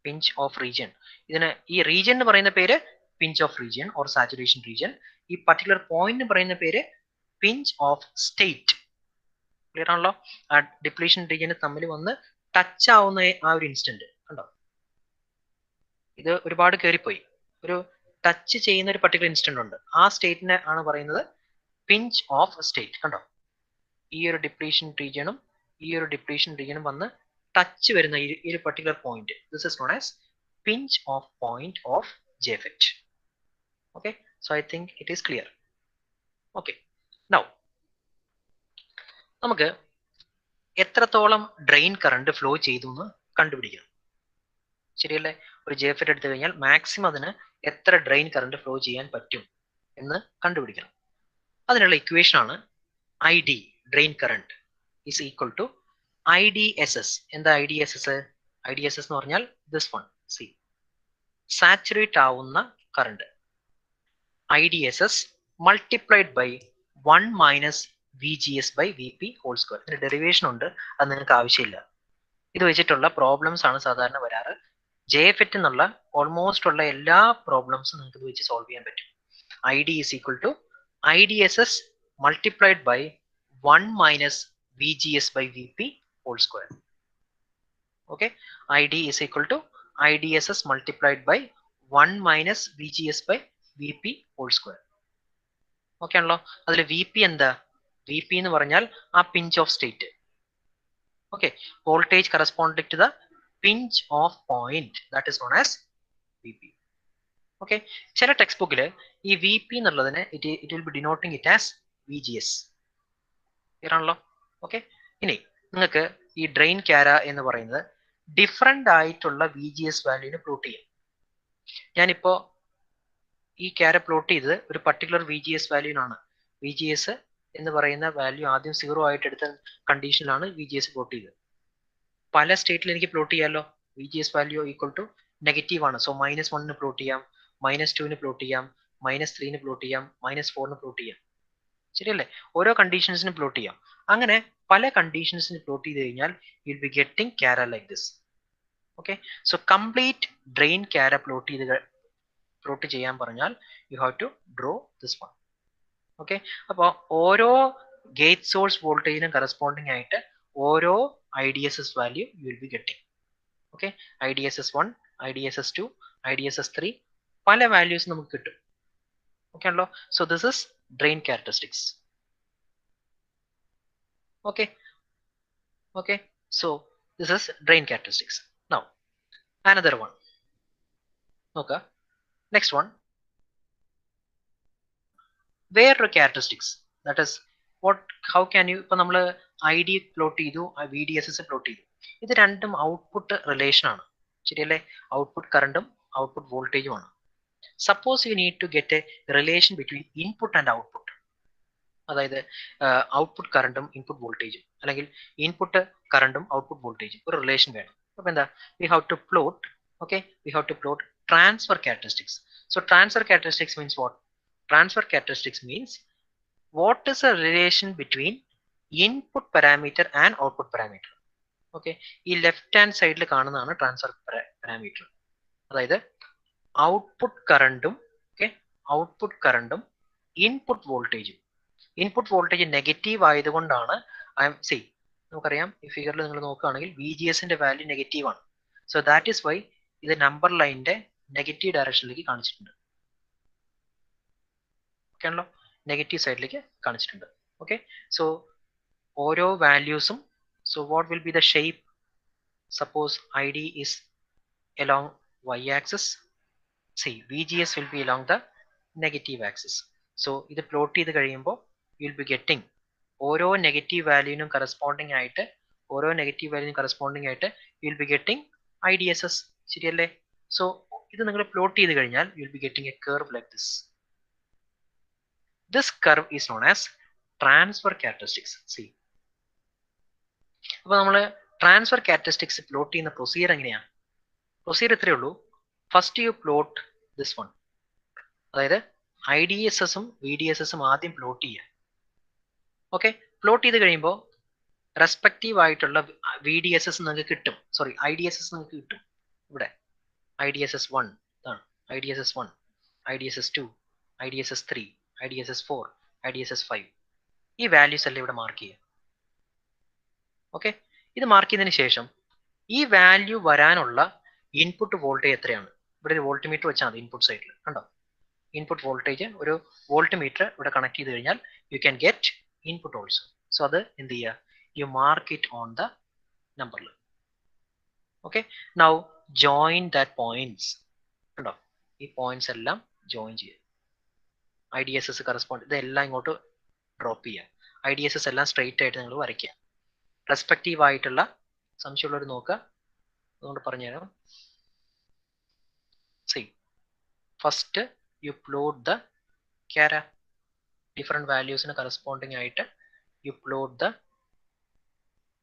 പിഞ്ച് ഓഫ് റീജിയൻ. ഇതിന് ഈ റീജിയൻ പറയുന്ന പേര് pinch off region or saturation region. ഈ പർട്ടിക്കുലർ പോയിന്റ് പറയുന്ന പേര് പിഞ്ച് ഓഫ് സ്റ്റേറ്റ്. ക്ലിയർ ആണല്ലോ? ആ ഡിപ്ലീഷൻ റീജിയന് തമ്മിൽ വന്ന് ടച്ച് ആവുന്ന ആ ഒരു ഇൻസ്റ്റന്റ്. കണ്ടോ, ഇത് ഒരുപാട് കയറിപ്പോയി. ഒരു ടച്ച് ചെയ്യുന്ന ഒരു പർട്ടിക്കുലർ ഇൻസ്റ്റന്റ് ഉണ്ട്, ആ സ്റ്റേറ്റിനെ ആണ് പറയുന്നത് പിഞ്ച് ഓഫ് സ്റ്റേറ്റ്. കണ്ടോ, ഈ ഒരു ഡിപ്ലീഷൻ റീജിയനും ഈ ഒരു ഡിപ്ലീഷൻ റീജിയനും വന്ന് ടച്ച് വരുന്ന ഈ ഒരു particular point, this is known as pinch off point of ജെഫെറ്റ്. Okay, so I think it is clear. Okay, now നമുക്ക് എത്രത്തോളം ഡ്രെയിൻ കറണ്ട് ഫ്ലോ ചെയ്തു എന്ന് കണ്ടുപിടിക്കണം. ശരിയല്ലേ? ഒരു ജെഫെറ്റ് എടുത്തു കഴിഞ്ഞാൽ മാക്സിമം അതിന് എത്ര ഡ്രെയിൻ കറണ്ട് ഫ്ലോ ചെയ്യാൻ പറ്റും എന്ന് കണ്ടുപിടിക്കണം. അതിനുള്ള ഇക്വേഷൻ ആണ് I D, drain current is equal to IDSS. എന്താ IDSS? IDSS എന്ന് പറഞ്ഞാൽ ദിസ് വൺ, സി, സാച്ചുറേറ്റ് ആവുന്ന current. IDSS multiplied by 1 minus VGS by VP whole square. ഇതിന് ഡെറിവേഷൻ ഉണ്ട്, അത് നിങ്ങൾക്ക് ആവശ്യമില്ല. ഇത് വെച്ചിട്ടുള്ള പ്രോബ്ലംസ് ആണ് സാധാരണ വരാറ്. ജെഫെറ്റ് എന്നുള്ള ഓൾമോസ്റ്റ് ഉള്ള എല്ലാ പ്രോബ്ലംസും നിങ്ങൾക്ക് ഇത് വെച്ച് സോൾവ് ചെയ്യാൻ പറ്റും. ID is equal to IDSS multiplied by 1 minus VGS by VP whole square. Okay, ID is equal to IDSS multiplied by 1 minus VGS by VP whole square. Okay ആണല്ലോ? അതിൽ VP എന്താ? VP എന്ന് പറഞ്ഞാൽ ആ pinch off state. Okay, voltage corresponding to the pinch off point, that is known as VP. Okay, ചില ടെക്സ്റ്റ് ബുക്കിൽ ഈ VP എന്നുള്ളതിന് it will be denoting it as VGS. Clear ആണല്ലോ? ഓക്കെ, ഇനി നിങ്ങൾക്ക് ഈ ഡ്രെയിൻ കാര എന്ന് പറയുന്നത് ഡിഫറെന്റ് ആയിട്ടുള്ള VGS വാല്യൂവിന് പ്ലോട്ട് ചെയ്യാം. ഞാനിപ്പോ ഈ കാര പ്ലോട്ട് ചെയ്തത് ഒരു പർട്ടിക്കുലർ VGS വാല്യൂവിനാണ്. VGS എന്ന് പറയുന്ന വാല്യൂ ആദ്യം 0 ആയിട്ട് എടുത്ത കണ്ടീഷനിലാണ് VGS പ്ലോട്ട് ചെയ്തത്. പല സ്റ്റേറ്റിൽ എനിക്ക് പ്ലോട്ട് ചെയ്യാമല്ലോ. VGS value equal to negative ആണ്. സോ -1 പ്ലോട്ട് ചെയ്യാം, -2 പ്ലോട്ട് ചെയ്യാം, -3 പ്ലോട്ട് ചെയ്യാം, -4 പ്ലോട്ട് ചെയ്യാം. ശരിയല്ലേ? ഓരോ കണ്ടീഷൻസിന് പ്ലോട്ട് ചെയ്യാം. അങ്ങനെ പല കണ്ടീഷൻസിന് പ്ലോട്ട് ചെയ്ത് കഴിഞ്ഞാൽ you will be getting curve like this. Okay, so complete drain curve plot ചെയ്യാൻ പറഞ്ഞാൽ you have to draw this one. Okay, അപ്പോൾ ഓരോ ഗേറ്റ് സോഴ്സ് വോൾട്ടേജിനും കറസ്പോണ്ടിങ് ആയിട്ട് ഓരോ IDSS value you will be getting. Okay, IDSS1, IDSS2, IDSS3 പല വാല്യൂസ് നമുക്ക് കിട്ടും. ഓക്കെ ആണല്ലോ. So this is drain characteristics. Okay, so this is drain characteristics. Now another one. Okay, next one, വേറൊരു characteristics, that is what, how can you, ഇപ്പൊ നമ്മൾ ID പ്ലോട്ട് ചെയ്തു, VDSS പ്ലോട്ട് ചെയ്തു, ഇത് രണ്ടും ഔട്ട്പുട്ട് റിലേഷൻ ആണ്. ശരിയല്ലേ? ഔട്ട്പുട്ട് കറണ്ടും ഔട്ട്പുട്ട് വോൾട്ടേജും ആണ്. Suppose you need to get a relation between input and output, അതായത് ഔട്ട്പുട്ട് കറണ്ടും ഇൻപുട്ട് വോൾട്ടേജും, അല്ലെങ്കിൽ ഇൻപുട്ട് കറണ്ടും ഔട്ട്പുട്ട് വോൾട്ടേജും ഒരു റിലേഷൻ വേണം. അപ്പൊ എന്താ, we have to plot, okay, we have to plot transfer characteristics. So transfer characteristics means what? Transfer characteristics means what is a relation between input parameter and output parameter. Okay, ഈ ലെഫ്റ്റ് ഹാൻഡ് സൈഡിൽ കാണുന്നതാണ് ട്രാൻസ്ഫർ പാരാമീറ്റർ. അതായത് ഔട്ട്പുട്ട് കറണ്ടും, ഓക്കെ, ഔട്ട്പുട്ട് കറണ്ടും ഇൻപുട്ട് വോൾട്ടേജും. ഇൻപുട്ട് വോൾട്ടേജ് നെഗറ്റീവ് ആയതുകൊണ്ടാണ് നമുക്കറിയാം, ഈ ഫിഗറിൽ നിങ്ങൾ നോക്കുകയാണെങ്കിൽ VGSന്റെ വാല്യൂ നെഗറ്റീവ് ആണ്. സോ ദാറ്റ് ഈസ് വൈ ഇത് നമ്പർ ലൈനിന്റെ നെഗറ്റീവ് ഡയറക്ഷനിലേക്ക് കാണിച്ചിട്ടുണ്ട്. ഓക്കെ ആണല്ലോ, നെഗറ്റീവ് സൈഡിലേക്ക് കാണിച്ചിട്ടുണ്ട്. ഓക്കെ, സോ ഓരോ വാല്യൂസും, so what will be the shape? Suppose ID is along y-axis, VGS will be along the negative axis. So ഇത് പ്ലോട്ട് ചെയ്ത് കഴിയുമ്പോൾ യു വിൽ ബി ഗെറ്റിംഗ് ഓരോ നെഗറ്റീവ് വാല്യൂവിനും കറസ്പോണ്ടിങ് ആയിട്ട് you will be getting IDSS. ശരിയല്ലേ? സോ ഇത് നിങ്ങൾ പ്ലോട്ട് ചെയ്ത് കഴിഞ്ഞാൽ you will be getting a curve like this. This curve is known as transfer characteristics. അപ്പൊ നമ്മൾ ട്രാൻസ്ഫർ ക്യാരക്ടറിസ്റ്റിക്സ് പ്ലോട്ട് ചെയ്യുന്ന പ്രൊസീജിയർ എങ്ങനെയാണ്? പ്രൊസീജിയർ ഇത്രയേ ഉള്ളൂ. First you plot this one, അതായത് IDSSും VDSSും ആദ്യം പ്ലോട്ട് ചെയ്യുക. ഓക്കെ, പ്ലോട്ട് ചെയ്ത് കഴിയുമ്പോൾ റെസ്പെക്റ്റീവ് ആയിട്ടുള്ള VDSS നിങ്ങൾക്ക് കിട്ടും, IDSS നിങ്ങൾക്ക് കിട്ടും. ഇവിടെ IDSS1 ഇതാണ്, IDSS1, IDSS2, IDSS3, IDSS4, IDSS5. ഈ വാല്യൂസ് എല്ലാം ഇവിടെ മാർക്ക് ചെയ്യുക. ഓക്കെ, ഇത് മാർക്ക് ചെയ്തതിന് ശേഷം ഈ വാല്യൂ വരാനുള്ള ഇൻപുട്ട് വോൾട്ടേജ് എത്രയാണ്? ഇവിടെ ഒരു വോൾട്ട് മീറ്റർ വെച്ചാൽ മതി ഇൻപുട്ട് സൈഡിൽ. കണ്ടോ, ഇൻപുട്ട് വോൾട്ടേജ് ഒരു വോൾട്ട് മീറ്റർ ഇവിടെ കണക്ട് ചെയ്ത് കഴിഞ്ഞാൽ you can get input also. So അത് എന്ത് ചെയ്യുക? You mark it on the നമ്പറിൽ. Okay, now join that points. കണ്ടോ, ഈ പോയിന്റ്സ് എല്ലാം ജോയിൻ ചെയ്യുക. IDSS കറസ്പോണ്ട് ഇതെല്ലാം ഇങ്ങോട്ട് ഡ്രോപ്പ് ചെയ്യുക. IDSS എല്ലാം സ്ട്രെയിറ്റ് ആയിട്ട് നിങ്ങൾ വരയ്ക്കുക. റെസ്പെക്റ്റീവ് ആയിട്ടുള്ള സംശയമുള്ളവർ നോക്കുക, അതുകൊണ്ട് പറഞ്ഞുതരാം. First you plot the curve, different വാല്യൂസിന് കറസ്പോണ്ടിങ് ആയിട്ട് you plot the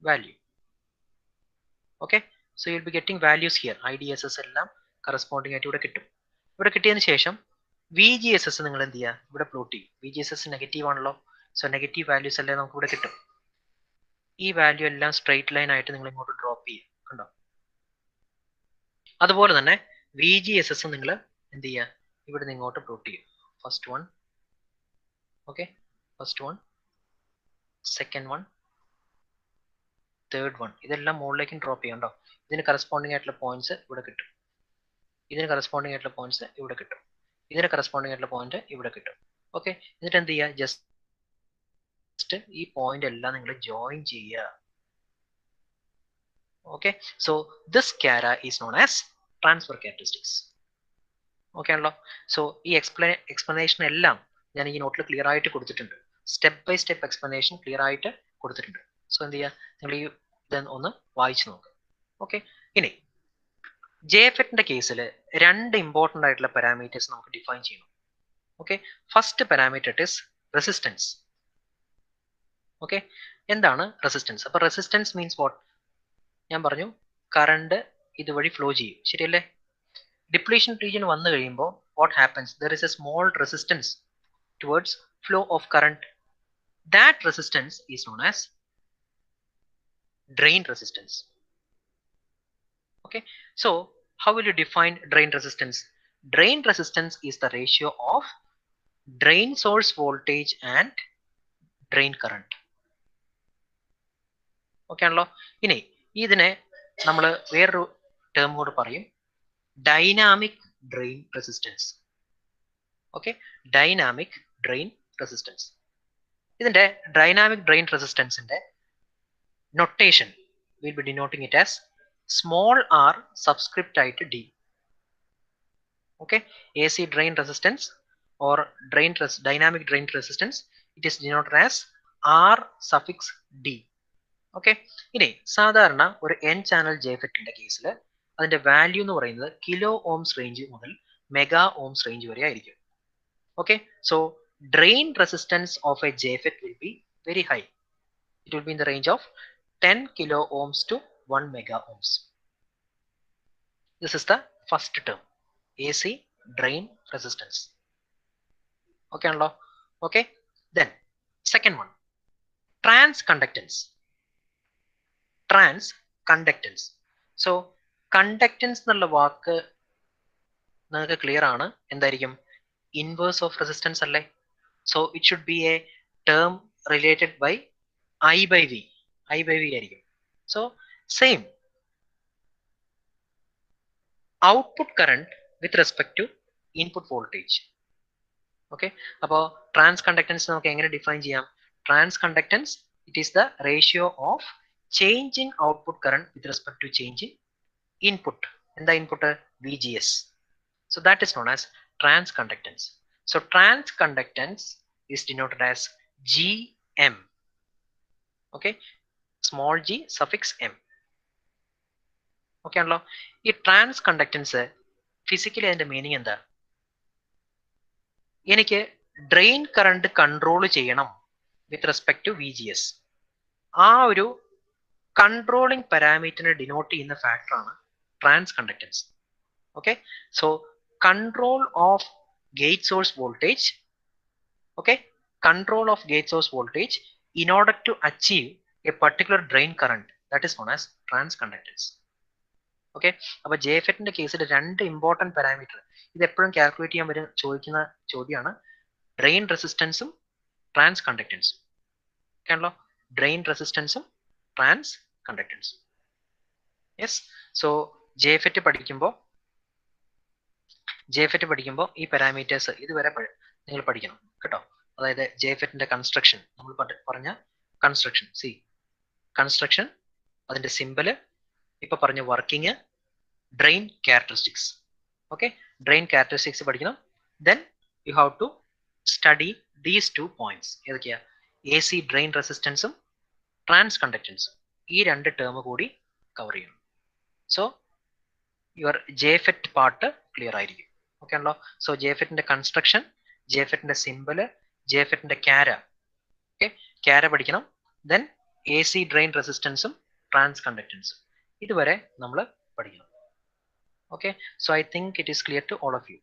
value. Okay, so you will be getting values here. IDSS എല്ലാം കറസ്പോണ്ടിങ് ആയിട്ട് ഇവിടെ കിട്ടും. ഇവിടെ കിട്ടിയതിന് ശേഷം VGSS നിങ്ങൾ എന്ത് ചെയ്യുക? ഇവിടെ പ്ലോട്ട് ചെയ്യും. VGSS നെഗറ്റീവ് ആണല്ലോ, സോ നെഗറ്റീവ് വാല്യൂസ് എല്ലാം നമുക്ക് ഇവിടെ കിട്ടും. ഈ വാല്യൂ എല്ലാം സ്ട്രെയിറ്റ് ലൈൻ ആയിട്ട് നിങ്ങൾ ഇങ്ങോട്ട് ഡ്രോപ്പ് ചെയ്യും. കണ്ടോ, അതുപോലെ തന്നെ VGSS നിങ്ങൾ എന്ത് ചെയ്യുക? ഇവിടെ നിന്ന് ഇങ്ങോട്ട് പ്ലോട്ട് ചെയ്യും. First one, okay, first one, second one, third one, ഇതെല്ലാം മുകളിലേക്കും ഡ്രോപ്പ് ചെയ്യണ്ടോ. ഇതിന് കറസ്പോണ്ടിങ് ആയിട്ടുള്ള പോയിന്റ്സ് ഇവിടെ കിട്ടും, ഇതിന് കറസ്പോണ്ടിങ് ആയിട്ടുള്ള പോയിന്റ്സ് ഇവിടെ കിട്ടും, ഇതിന് കറസ്പോണ്ടിങ് ആയിട്ടുള്ള പോയിന്റ് ഇവിടെ കിട്ടും. ഓക്കെ, എന്നിട്ട് എന്ത് ചെയ്യുക? ജസ്റ്റ് ഈ പോയിന്റ് എല്ലാം നിങ്ങൾ ജോയിൻ ചെയ്യുക. ഓക്കെ, സോ ദിസ് കാര is known as transfer characteristics. Okay ആണല്ലോ. സോ ഈ എക്സ്പ്ലനേഷൻ എല്ലാം ഞാൻ ഈ നോട്ടിൽ ക്ലിയർ ആയിട്ട് കൊടുത്തിട്ടുണ്ട്. Step by step explanation clear ആയിട്ട് കൊടുത്തിട്ടുണ്ട്. സോ എന്ത് ചെയ്യുക? നിങ്ങൾ ഈ ഇത് ഒന്ന് വായിച്ചു നോക്കുക. ഓക്കെ, ഇനി JFETന്റെ കേസിൽ രണ്ട് ഇമ്പോർട്ടൻ്റ് ആയിട്ടുള്ള പാരാമീറ്റേഴ്സ് നമുക്ക് ഡിഫൈൻ ചെയ്യണം. Okay, first parameter is resistance. Okay, എന്താണ് റെസിസ്റ്റൻസ്? അപ്പോൾ റെസിസ്റ്റൻസ് മീൻസ് വാട്ട്? ഞാൻ പറഞ്ഞു കറണ്ട് ഇതുവഴി ഫ്ലോ ചെയ്യും, ശരിയല്ലേ? ഡിപ്ലീഷൻ റീജിയൻ വന്നു കഴിയുമ്പോൾ what happens? There is A small resistance towards flow of current. That resistance is known as drain resistance. Okay, so how will you define drain resistance? Drain resistance is the ratio of drain source voltage and drain current. Okay ആണല്ലോ. ഇനി ഇതിനെ നമ്മൾ വേറൊരു ടേം കൂടെ പറയും, dynamic drain resistance. Okay, dynamic drain resistance. ഇതിന്റെ ഡൈനാമിക് ഡ്രെയിൻ റെസിസ്റ്റൻസിന്റെ notation we'll be denoting it as small r subscript d. Okay, AC drain resistance or dynamic drain resistance, it is denoted as r suffix d. Okay, ഇനി സാധാരണ ഒരു n ചാനൽ ജെഫെറ്റിന്റെ കേസിൽ അതിന്റെ വാല്യൂ എന്ന് പറയുന്നത് കിലോ ഓംസ് റേഞ്ച് മുതൽ മെഗാ ഓംസ് റേഞ്ച് വരെ ആയിരിക്കും. Okay, so drain resistance of a JFET will be very high. It will be in the range of 10 kilo ohms to 1 mega ohms. This is the first term, AC drain resistance. Okay, anlo? Okay, then second one, transconductance. Transconductance. So conductance എന്നുള്ള വാക്ക് നിങ്ങൾക്ക് ക്ലിയർ ആണ്, എന്തായിരിക്കും? ഇൻവേഴ്സ് ഓഫ് റെസിസ്റ്റൻസ് അല്ലേ? So it should be a term related by I by V. I by V ആയിരിക്കും. So same output current with respect to input voltage. Okay, അപ്പോൾ ട്രാൻസ് കണ്ടക്ടൻസ് നമുക്ക് എങ്ങനെ ഡിഫൈൻ ചെയ്യാം? Transconductance it is the ratio of change in output current with respect to change in input. എന്താ input? VGS. So that is known as trans conductance. So trans conductance is denoted as GM. Okay, small g suffix m. Okay ആണല്ലോ. ഈ ട്രാൻസ് കണ്ടക്ടൻസ് ഫിസിക്കലി അതിന്റെ മീനിങ് എന്താ? എനിക്ക് ഡ്രെയിൻ കറണ്ട് കൺട്രോൾ ചെയ്യണം വിത്ത് റെസ്പെക്ട് ടു VGS. ആ ഒരു കൺട്രോളിംഗ് പാരാമീറ്ററിനെ ഡിനോട്ട് ചെയ്യുന്ന ഫാക്ടറാണ് transconductance. Okay, so control of gate source voltage. Okay, control of gate source voltage in order to achieve a particular drain current, that is known as transconductance. Okay, അപ്പോൾ JFETന്റെ കേസിൽ രണ്ട് ഇമ്പോർട്ടൻറ്റ് പാരാമീറ്റർ ഇത് എപ്പോഴും കാൽക്കുലേറ്റ് ചെയ്യാൻ വരും ചോദിക്കുന്ന ചോദ്യമാണ്, ഡ്രെയിൻ റെസിസ്റ്റൻസും ട്രാൻസ് കണ്ടക്ടൻസും. ഓക്കെ ആണല്ലോ, ഡ്രെയിൻ റെസിസ്റ്റൻസും ട്രാൻസ് കണ്ടക്ടൻസും. യെസ്, സോ JFET പഠിക്കുമ്പോൾ ഈ പാരാമീറ്റേഴ്സ് ഇതുവരെ നിങ്ങൾ പഠിക്കണം കേട്ടോ. അതായത് JFETന്റെ കൺസ്ട്രക്ഷൻ, നമ്മൾ പറഞ്ഞ കൺസ്ട്രക്ഷൻ, കൺസ്ട്രക്ഷൻ, അതിന്റെ സിമ്പല്, ഇപ്പൊ പറഞ്ഞ working, drain characteristics. Okay, drain characteristics പഠിക്കണം. Then you have to study these 2 points. ഏതൊക്കെയാ? AC ഡ്രെയിൻ റെസിസ്റ്റൻസും ട്രാൻസ് കണ്ടക്ടൻസും. ഈ രണ്ട് ടേം കൂടി കവർ ചെയ്യണം. So your JFET part clear ആയിരിക്കും. ഓക്കെ ആണല്ലോ. സോ JFETന്റെ കൺസ്ട്രക്ഷൻ, JFETന്റെ സിമ്പല്, JFETന്റെ ക്യാര, ഓക്കെ, ക്യാര പഠിക്കണം. ദെൻ AC ഡ്രെയിൻ റെസിസ്റ്റൻസും ട്രാൻസ് കണ്ടക്ടൻസും ഇതുവരെ നമ്മൾ പഠിക്കണം. Okay, so I think it is clear to all of you.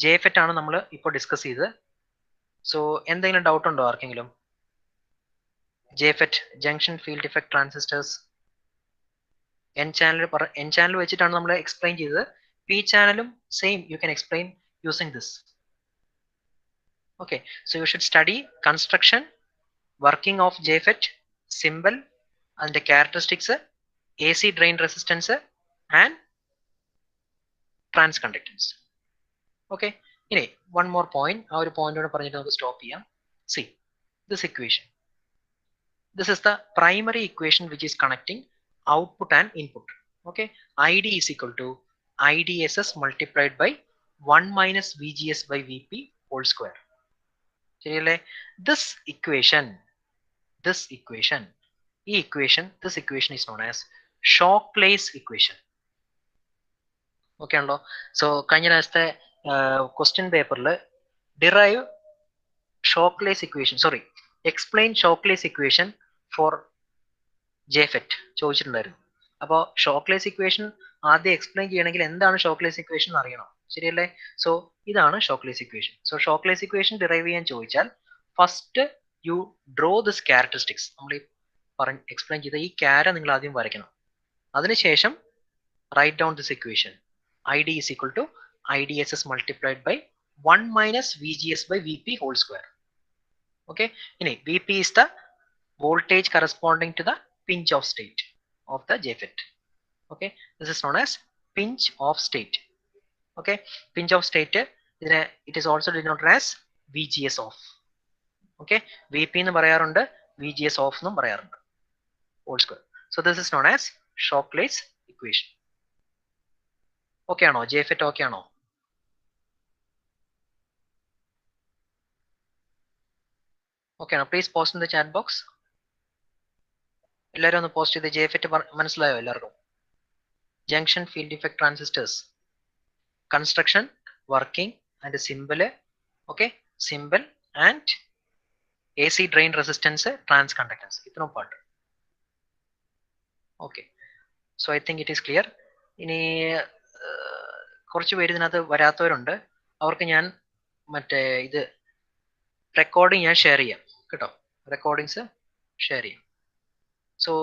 JFET ആണ് നമ്മൾ ഇപ്പോൾ ഡിസ്കസ് ചെയ്തത്. സോ എന്തെങ്കിലും ഡൗട്ട് ഉണ്ടോ ആർക്കെങ്കിലും? JFET, junction field effect transistors. N channel വെച്ചിട്ടാണ് നമ്മൾ എക്സ്പ്ലെയിൻ ചെയ്തത്. P ചാനലും same, you can explain using this. Okay, so you should study construction, working of JFET, symbol and the characteristics, AC drain resistance and transconductance. Okay, one more point. Our point on stop here. See this equation. This is the primary equation which is connecting output and input. Okay, ID is equal to IDSS multiplied by 1 minus VGS by VP whole square. This equation is known as Shockley's equation. Okay, so കഴിഞ്ഞ ദിവസത്തെ ക്വസ്റ്റ്യൻ പേപ്പറിൽ derive Shockley's equation, sorry, explain Shockley's equation for JFET ചോദിച്ചിട്ടുണ്ടായിരുന്നു. അപ്പോൾ ഷോക്ക്ലേസ് ഇക്വേഷൻ ആദ്യം എക്സ്പ്ലെയിൻ ചെയ്യണമെങ്കിൽ എന്താണ് ഷോക്ക്ലേസ് ഇക്വേഷൻ എന്ന് അറിയണം, ശരിയല്ലേ? സോ ഇതാണ് ഷോക്ക്ലേസ് ഇക്വേഷൻ. സോ ഷോക്ക്ലേസ് ഇക്വേഷൻ ഡിറൈവ് ചെയ്യാൻ ചോദിച്ചാൽ first U draw this characteristics. നമ്മൾ ഈ എക്സ്പ്ലെയിൻ ചെയ്ത ഈ ക്യാര നിങ്ങൾ ആദ്യം വരയ്ക്കണം. അതിനുശേഷം write down this equation. id is equal to idss multiplied by 1 minus vgs by vp whole square. Okay, ഇനി vp is the voltage corresponding to the pinch off state of the JFET. Okay, this is known as pinch off state. Okay, pinch off state, it is also denoted as VGS off. Okay, VP എന്ന് പറയാറുണ്ട്, VGS off എന്നും പറയാറുണ്ട്, whole square. So this is known as Shockley's equation. Okay ആണോ? JFET okay ആണോ? Okay ആണോ? Please post in the chat box. എല്ലാവരും ഒന്ന് പോസ്റ്റ് ചെയ്ത്. JFET മനസ്സിലായോ എല്ലാവർക്കും? Junction field effect transistors, construction, working and simple. Okay, simple and AC drain resistance, transconductance, ഇത്രയും part. Okay, so I think it is clear. ഇനി കുറച്ച് പേര് ഇതിനകത്ത് വരാത്തവരുണ്ട്, അവർക്ക് ഞാൻ മറ്റേ ഇത് റെക്കോർഡിങ് ഞാൻ ഷെയർ ചെയ്യാം കേട്ടോ, റെക്കോർഡിങ്സ് ഷെയർ ചെയ്യാം.